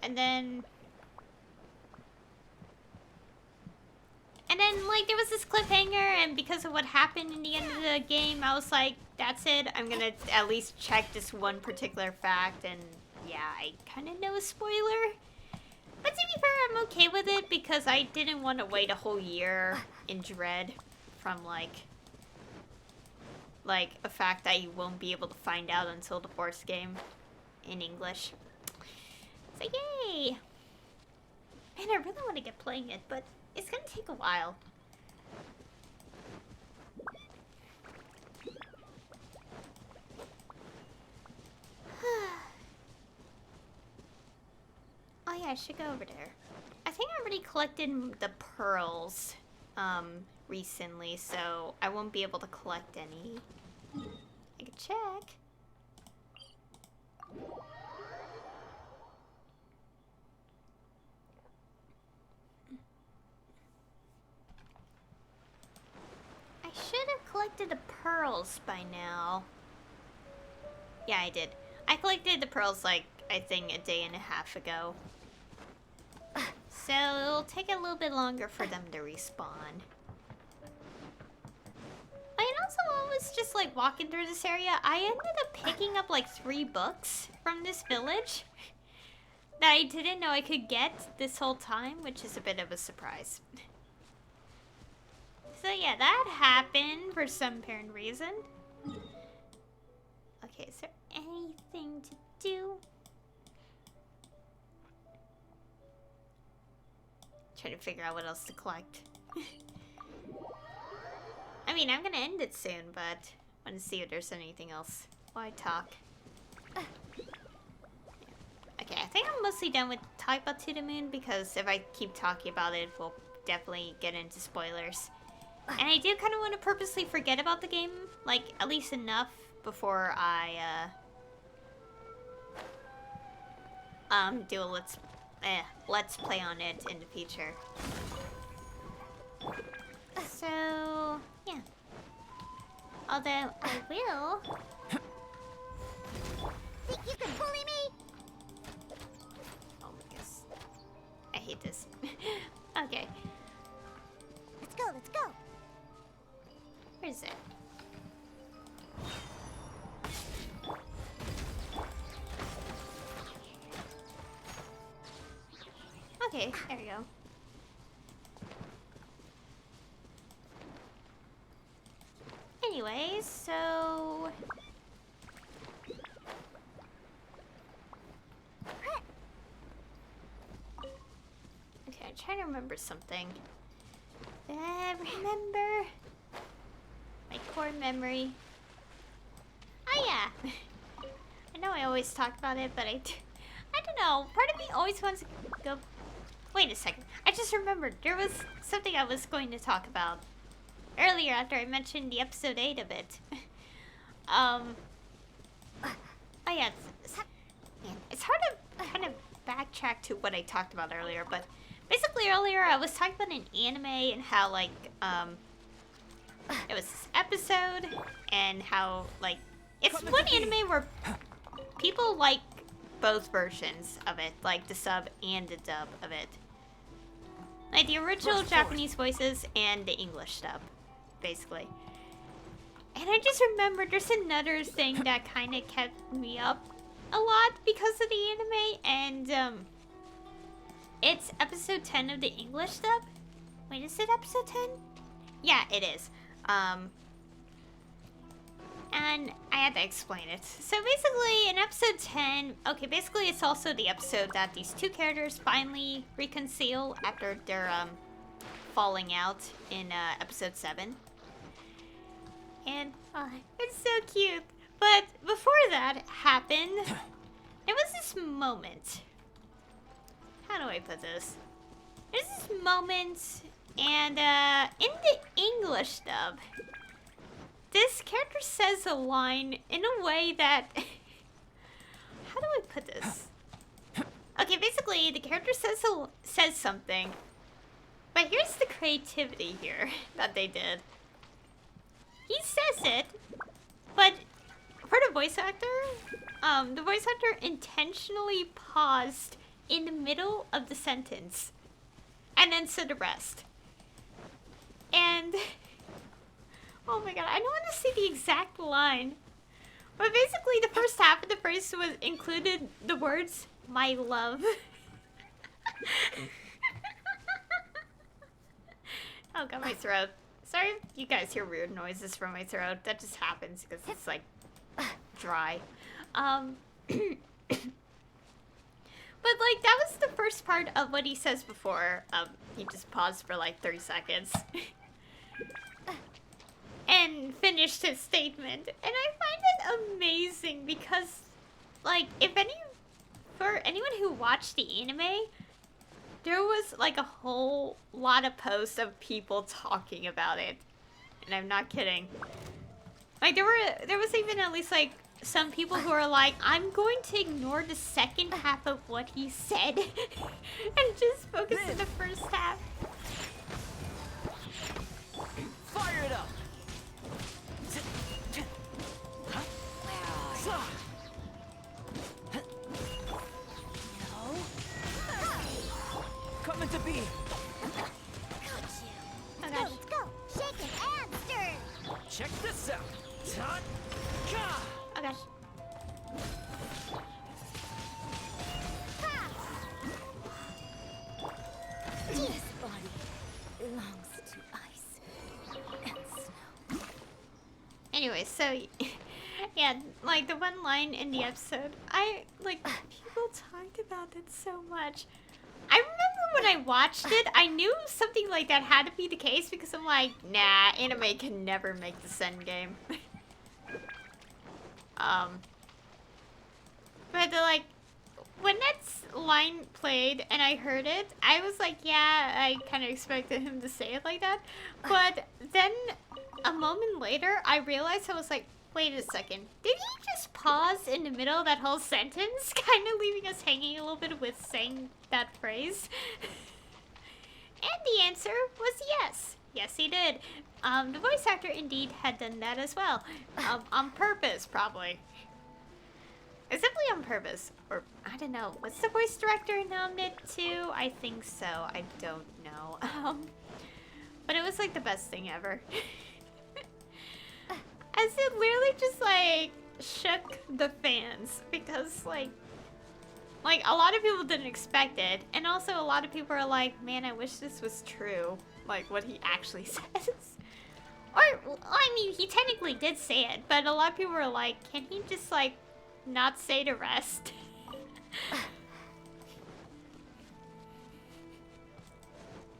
and then, like, there was this cliffhanger, and because of what happened in the end of the game, I was like, that's it, I'm gonna at least check this one particular fact, and yeah, I kind of know a spoiler. But to be fair, I'm okay with it, because I didn't want to wait a whole year in dread from, like, a fact that you won't be able to find out until the fourth game in English. So yay! Man, I really want to get playing it, but it's gonna take a while. Oh yeah, I should go over there. I think I already collected the pearls recently, so I won't be able to collect any. I can check. I should have collected the pearls by now. Yeah, I did. I collected the pearls, like, I think a day and a half ago. So it'll take a little bit longer for them to respawn. And also, while I was just, like, walking through this area, I ended up picking up, like, 3 books from this village that I didn't know I could get this whole time, which is a bit of a surprise. So yeah, that happened for some apparent reason. Okay, is there anything to do? Trying to figure out what else to collect. I mean, I'm gonna end it soon, but I want to see if there's anything else while I talk. Okay, I think I'm mostly done with talking about To the Moon, because if I keep talking about it, we'll definitely get into spoilers. And I do kind of want to purposely forget about the game, like, at least enough before I, do a let's play on it in the future. So, yeah. Although, I will... Think you can bully me? Oh my gosh. I hate this. Okay. Let's go, let's go. Where is it? Okay, there we go. Anyways, so... Okay, I'm trying to remember something. Remember? My core memory. Oh yeah! I know I always talk about it, but I don't know. Part of me always wants to go... Wait a second. I just remembered. There was something I was going to talk about earlier after I mentioned the episode 8 of it. Oh yeah, it's hard to kind of backtrack to what I talked about earlier, but basically earlier I was talking about an anime and how, like, it was this episode and how, like, it's one anime where people like both versions of it, like the sub and the dub of it. Like the original Japanese voices and the English dub, basically. And I just remembered there's another thing that kind of kept me up a lot because of the anime, and it's episode 10 of the English dub. Wait, is it episode 10? Yeah, it is. And I had to explain it. So basically, in episode 10, okay, basically it's also the episode that these two characters finally reconcile after their falling out in episode 7. And it's so cute. But before that happened, there was this moment. How do I put this? There's this moment, and in the English dub, this character says a line in a way that... How do I put this? Okay, basically, the character says something. But here's the creativity here that they did. He says it, but for the voice actor, the voice actor intentionally paused in the middle of the sentence and then said the rest. And oh my god, I don't want to see the exact line. But basically, the first half of the phrase was included the words "my love." Oh god, my throat. Sorry if you guys hear weird noises from my throat. That just happens because it's like dry. But like that was the first part of what he says before. He just paused for like 30 seconds. And finished his statement. And I find it amazing because like for anyone who watched the anime, there was like a whole lot of posts of people talking about it. And I'm not kidding. Like there was even at least like some people who are like, I'm going to ignore the second half of what he said and just focus on the first half. Fire it up! Coming to be! Oh gosh. Let's go. Shake it and stir. Check this out! Oh gosh. This body belongs to ice and snow. Anyway, so yeah, like the one line in the episode, people talked about it so much. I remember when I watched it, I knew something like that had to be the case because I'm like, nah, anime can never make this endgame. But like, when that line played and I heard it, I was like, yeah, I kind of expected him to say it like that. But then a moment later, I realized, I was like, wait a second. Did he just pause in the middle of that whole sentence? Kind of leaving us hanging a little bit with saying that phrase? And the answer was yes. Yes, he did. The voice actor indeed had done that as well. On purpose, probably. Simply on purpose. Or, I don't know. Was the voice director nominated too? I think so. I don't know. But it was like the best thing ever. As it literally just like shook the fans because like a lot of people didn't expect it, and also a lot of people are like, man, I wish this was true, like what he actually says. Or I mean, he technically did say it, but a lot of people were like, can he just like not say the rest?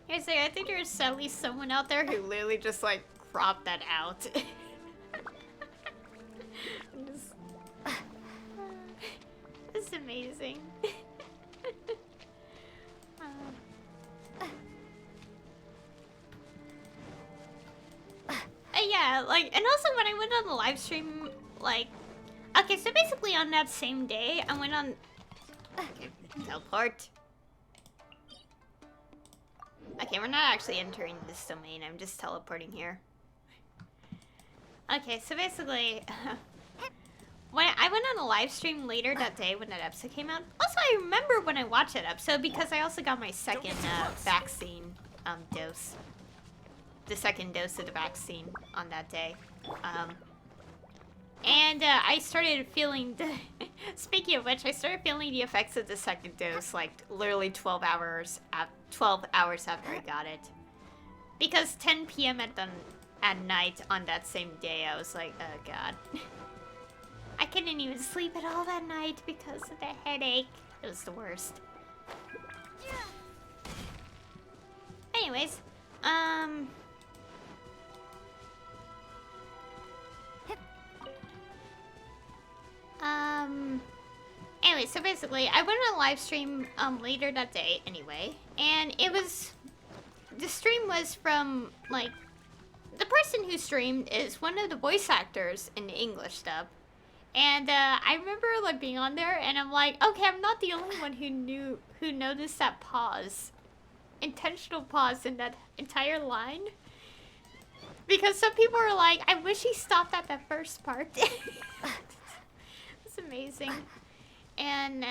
Seriously, I think there's at least someone out there who literally just like cropped that out. This is amazing. Yeah, like, and also when I went on the live stream, like, okay, so basically on that same day, I went on, okay, teleport. Okay, we're not actually entering this domain, I'm just teleporting here. Okay, so basically, when I went on a live stream later that day when that episode came out. Also, I remember when I watched that episode because I also got my second vaccine dose. The second dose of the vaccine on that day. And I started feeling the... Speaking of which, I started feeling the effects of the second dose like literally 12 hours after I got it. Because 10 p.m. at night on that same day, I was like, oh god. I couldn't even sleep at all that night because of the headache. It was the worst. Anyways, anyway, so basically, I went on a live stream later that day anyway, and the stream was from, like, the person who streamed is one of the voice actors in the English dub, And I remember like being on there, and I'm like, okay, I'm not the only one who noticed that pause, intentional pause in that entire line. Because some people are like, I wish he stopped at that first part. It's amazing. And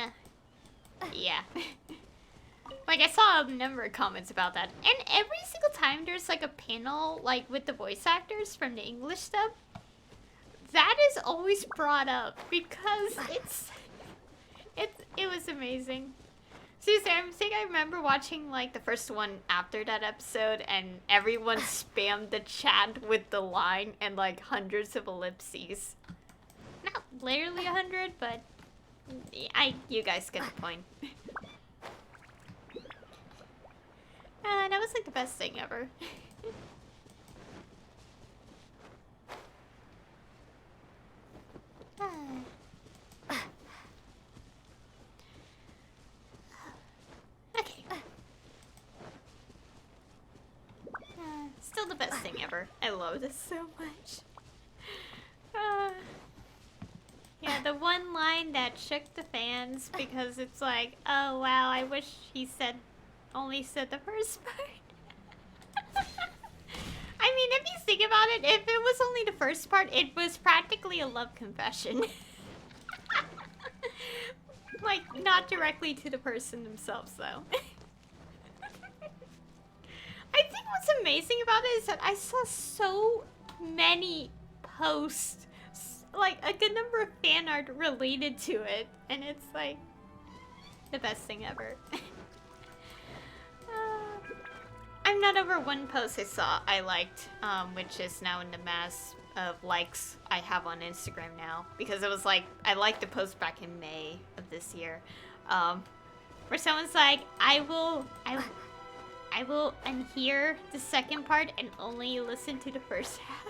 yeah. Like, I saw a number of comments about that. And every single time there's like a panel like with the voice actors from the English dub, that is always brought up because it was amazing. Seriously, I think I remember watching like the first one after that episode, and everyone spammed the chat with the line and like hundreds of ellipses. Not literally 100, but you guys get the point. That was like the best thing ever. Okay. Still the best thing ever. I love this so much. Yeah, the one line that shook the fans because it's like, oh wow, I wish he only said the first part. I mean, if you think about it, if it was only the first part, it was practically a love confession. Like, not directly to the person themselves, though. I think what's amazing about it is that I saw so many posts, like a good number of fan art related to it, and it's like the best thing ever. I'm not over one post I liked, which is now in the mass of likes I have on Instagram now, because it was like, I liked the post back in May of this year, where someone's like, I will unhear the second part and only listen to the first half.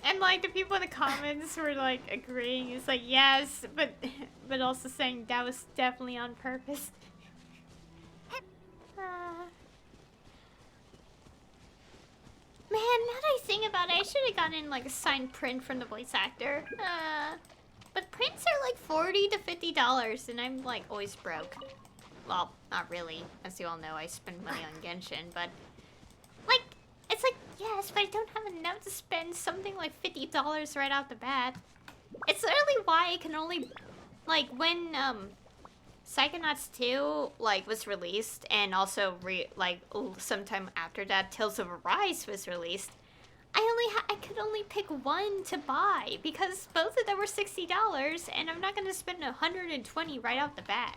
And like the people in the comments were like agreeing. It's like, yes, but also saying that was definitely on purpose. Man, now that I think about it, I should have gotten like a signed print from the voice actor. But prints are like $40 to $50, and I'm like always broke. Well, not really. As you all know, I spend money on Genshin, but like, it's like, yes, but I don't have enough to spend something like $50 right out the bat. It's literally why I can only, like, when Psychonauts 2 like was released, and also sometime after that Tales of Arise was released, I could only pick one to buy because both of them were $60, and I'm not gonna spend $120 right off the bat.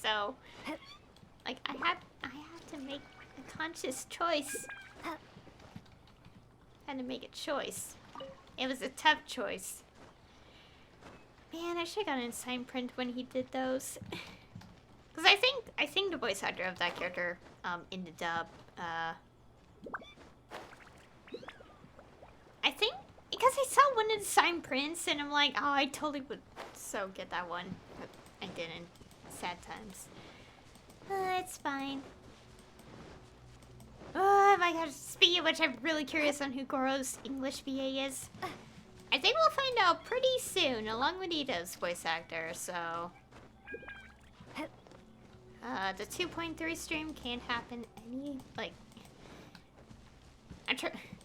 So, like, I have to make a conscious choice. Had to make a choice. It was a tough choice. Man, I should have gotten a signed print when he did those. Because I think the voice actor of that character in the dub, I think, because I saw one of the signed prints and I'm like, oh, I totally would so get that one, but I didn't. Sad times. It's fine. Oh my gosh, speaking of which, I'm really curious on who Goro's English VA is. I think we'll find out pretty soon, along with Ito's voice actor, so... the 2.3 stream can't happen any, like...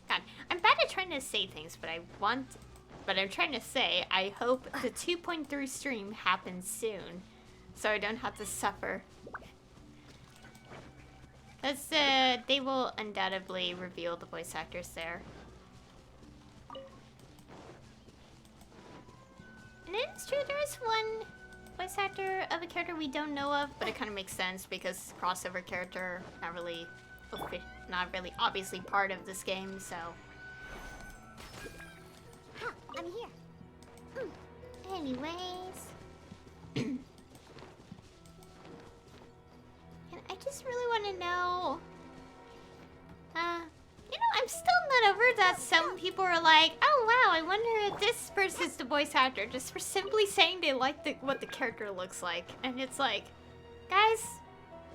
God, I'm bad at trying to say things, but I'm trying to say, I hope the 2.3 stream happens soon, so I don't have to suffer. That's, they will undoubtedly reveal the voice actors there. And it's true, there is one voice actor of a character we don't know of, but it kind of makes sense because crossover character, not really obviously part of this game, so. Huh, I'm here. Anyways. And I just really want to know, you know, I'm still not over that some people are like, oh wow, I wonder if this person's the voice actor, just for simply saying they like what the character looks like. And it's like, guys,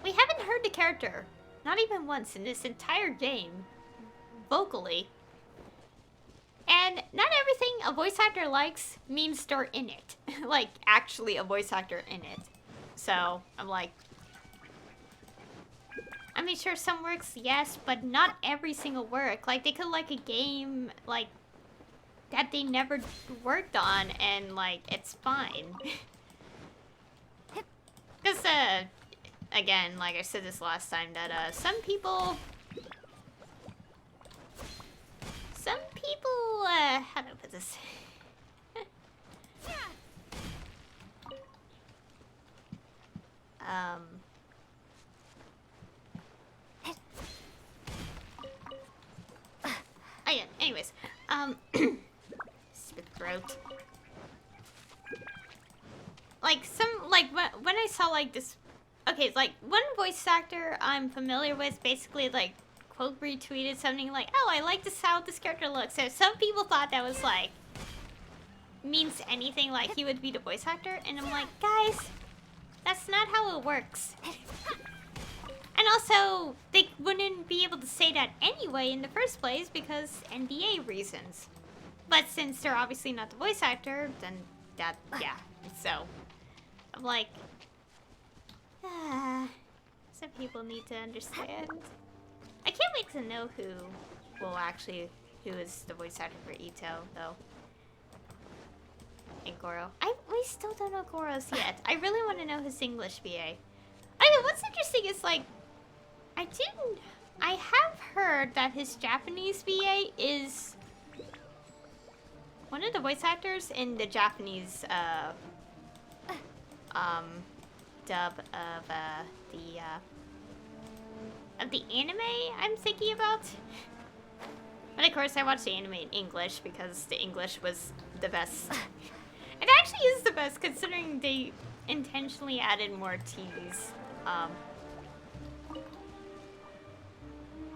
we haven't heard the character, not even once in this entire game, vocally. And not everything a voice actor likes means they're in it. Like, actually a voice actor in it. So, I'm like... I mean, sure, some works, yes, but not every single work. Like, they could like a game, like, that they never worked on, and, like, it's fine. Because, again, like I said this last time, that, some people, how do I put this? Oh yeah, anyways, spit throat. Like, when I saw, like, this, okay, like, one voice actor I'm familiar with basically, like, quote retweeted something like, oh, I like how this character looks. So some people thought that was, like, means anything, like, he would be the voice actor, and I'm like, guys, that's not how it works. And also, they wouldn't be able to say that anyway in the first place because NDA reasons. But since they're obviously not the voice actor, then that, yeah. So, I'm like, some people need to understand. I can't wait to know who is the voice actor for Ito, though. And Goro. We still don't know Goro's yet. I really want to know his English VA. I mean, what's interesting is, like, I have heard that his Japanese VA is one of the voice actors in the Japanese, dub of the anime I'm thinking about. But of course I watched the anime in English because the English was the best. It actually is the best considering they intentionally added more T's.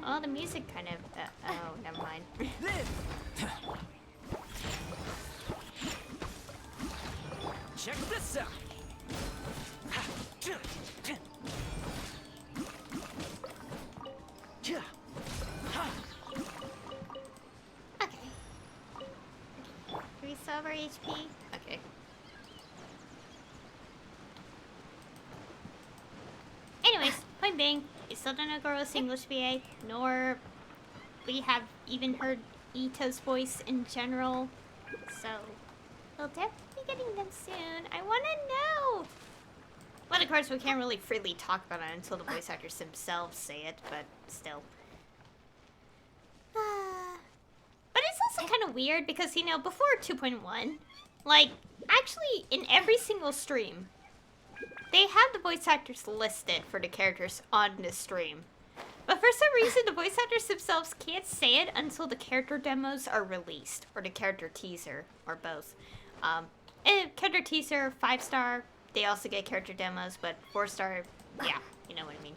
Oh, the music kind of, oh, never mind. Check this out. Okay. Do we still have our HP? Okay. Anyways, point being, we still don't know Goro's English VA, nor we have even heard Ito's voice in general. So, we'll definitely be getting them soon. I want to know! Well, of course, we can't really freely talk about it until the voice actors themselves say it, but still. But it's also kind of weird because, you know, before 2.1, like, actually, in every single stream, they had the voice actors listed for the characters on the stream. But for some reason, the voice actors themselves can't say it until the character demos are released, or the character teaser, or both. Character teaser, 5-star, they also get character demos, but 4-star, yeah, you know what I mean.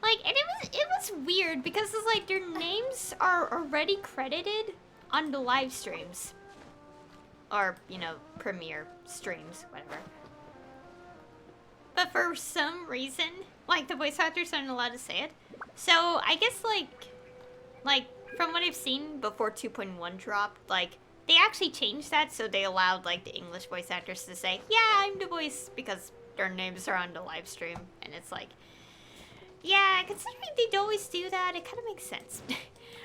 Like, and it was weird because it's like their names are already credited on the live streams. Or, you know, premiere streams, whatever. But for some reason, like, the voice actors aren't allowed to say it. So, I guess, like, from what I've seen before 2.1 dropped, like, they actually changed that so they allowed, like, the English voice actors to say, yeah, I'm the voice, because their names are on the live stream. And it's like, yeah, considering they'd always do that, it kind of makes sense.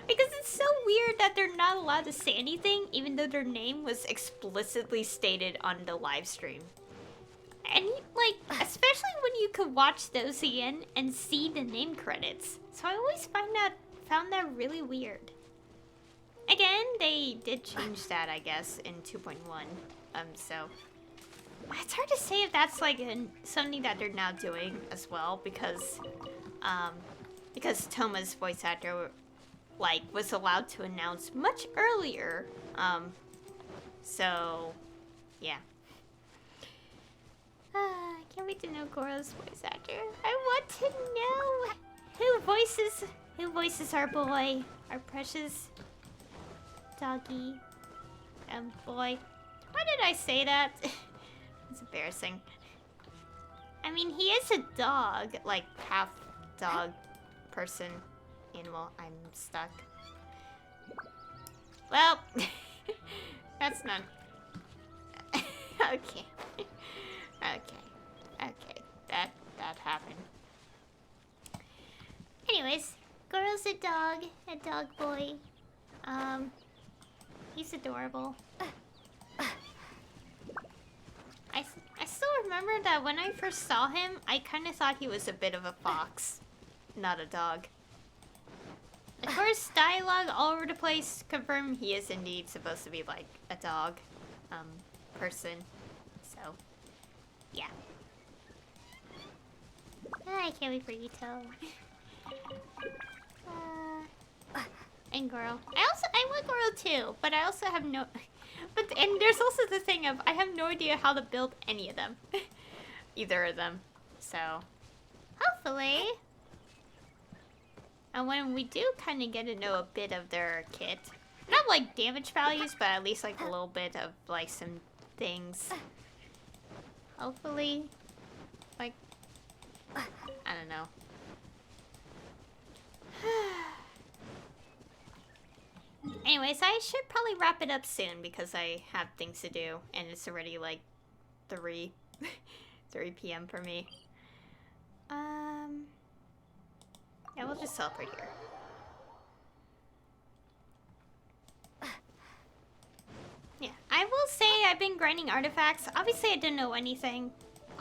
Because it's so weird that they're not allowed to say anything, even though their name was explicitly stated on the live stream. And, like, especially when you could watch those again and see the name credits. So I always found that really weird. Again, they did change that, I guess, in 2.1. So it's hard to say if that's, like, something that they're now doing as well, because Toma's voice actor, like, was allowed to announce much earlier. So, yeah. I can't wait to know Goro's voice actor. I want to know who voices our boy, our precious doggy, boy. Why did I say that? It's embarrassing. I mean, he is a dog, like half dog, person, animal. I'm stuck. Well, that's not... okay. Okay. That happened. Anyways, Goro's a dog boy. He's adorable. I still remember that when I first saw him, I kind of thought he was a bit of a fox, not a dog. Of course, dialogue all over the place confirm he is indeed supposed to be like a dog, person. So, yeah. I can't wait for you, Toe. And Goro. I want Goro too, but I also have no... and there's also the thing of, I have no idea how to build any of them. Either of them. So, hopefully. And when we do kind of get to know a bit of their kit, not like damage values, but at least like a little bit of like some things. Hopefully, like, I don't know. Anyways, I should probably wrap it up soon because I have things to do and it's already like 3 p.m. for me. Yeah, we'll just teleport here. Yeah, I will say I've been grinding artifacts. Obviously, I didn't know anything.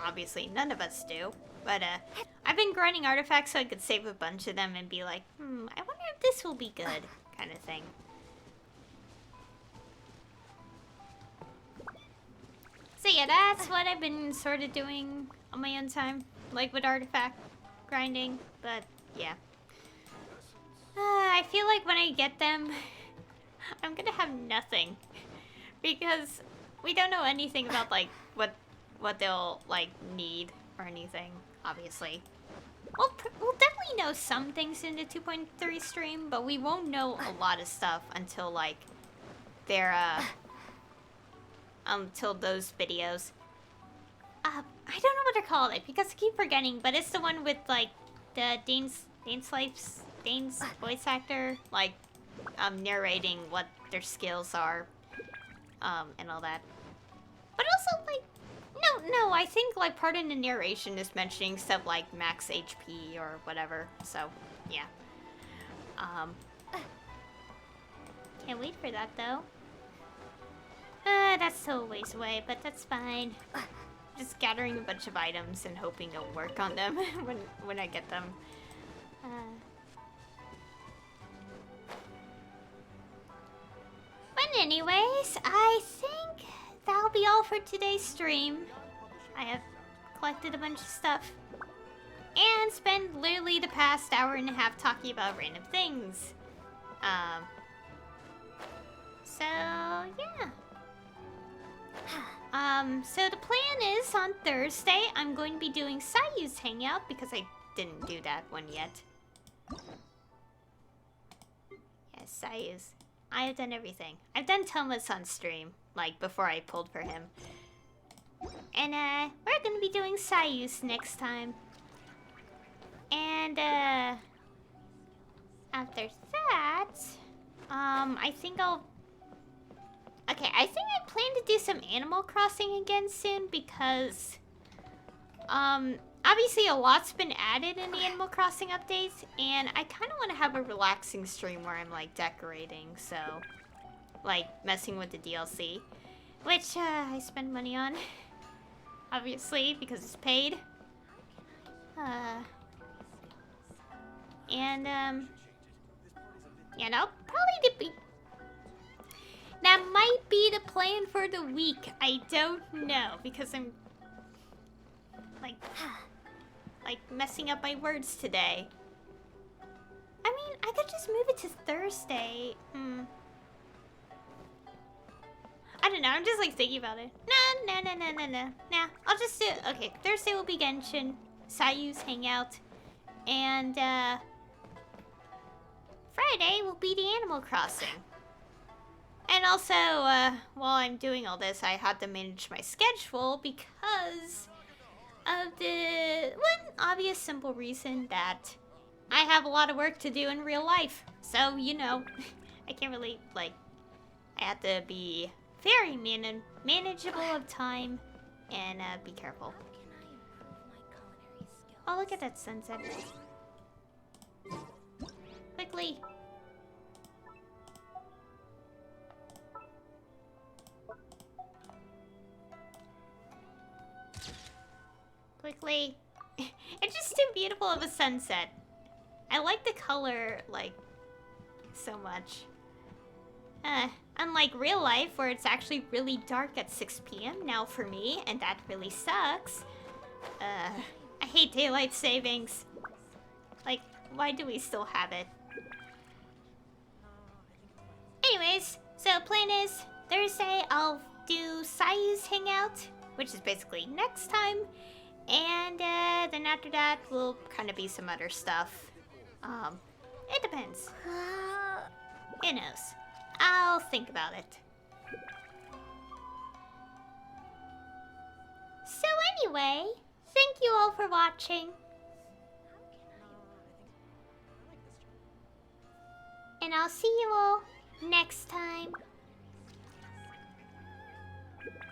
Obviously, none of us do. But, I've been grinding artifacts so I could save a bunch of them and be like, I wonder if this will be good, kind of thing. So yeah, that's what I've been sort of doing on my own time. Like with artifact grinding, but yeah. I feel like when I get them, I'm gonna have nothing. Because we don't know anything about like what they'll like need or anything, obviously. We'll definitely know some things in the 2.3 stream, but we won't know a lot of stuff until like they're until those videos. I don't know what they're called because I keep forgetting, but it's the one with like the Dane's voice actor, like narrating what their skills are, and all that. But also like, no, I think like part of the narration is mentioning stuff like max HP or whatever. So yeah. Can't wait for that though. That's still a ways away, but that's fine. Just gathering a bunch of items and hoping to work on them when I get them. But anyways, I think that'll be all for today's stream. I have collected a bunch of stuff. And spent literally the past hour and a half talking about random things. So, yeah. So the plan is on Thursday, I'm going to be doing Sayu's Hangout because I didn't do that one yet. Yes, Sayu's. I have done everything. I've done Toma's on stream, like before I pulled for him. And we're going to be doing Sayu's next time. And after that, I think I'll... Okay, I think I plan to do some Animal Crossing again soon because, obviously a lot's been added in the Animal Crossing updates, and I kind of want to have a relaxing stream where I'm, like, decorating, so, like, messing with the DLC, which, I spend money on, obviously, because it's paid, and, yeah, that'll probably be... That might be the plan for the week. I don't know because I'm like messing up my words today. I mean, I could just move it to Thursday. I don't know. I'm just like thinking about it. Nah. I'll just do it. Okay, Thursday will be Genshin, Sayu's Hangout, and Friday will be the Animal Crossing. And also, while I'm doing all this, I had to manage my schedule because of the one obvious simple reason that I have a lot of work to do in real life. So, you know, I can't really, like, I have to be very manageable of time and be careful. Oh, look at that sunset. Quickly. Quickly. It's just too beautiful of a sunset. I like the color, like, so much. Unlike real life, where it's actually really dark at 6 p.m. now for me, and that really sucks. I hate daylight savings. Like, why do we still have it? Anyways, so plan is, Thursday I'll do Sayu's Hangout, which is basically next time. And then after that will kind of be some other stuff. It depends. Who knows? I'll think about it. So anyway, thank you all for watching. And I'll see you all next time.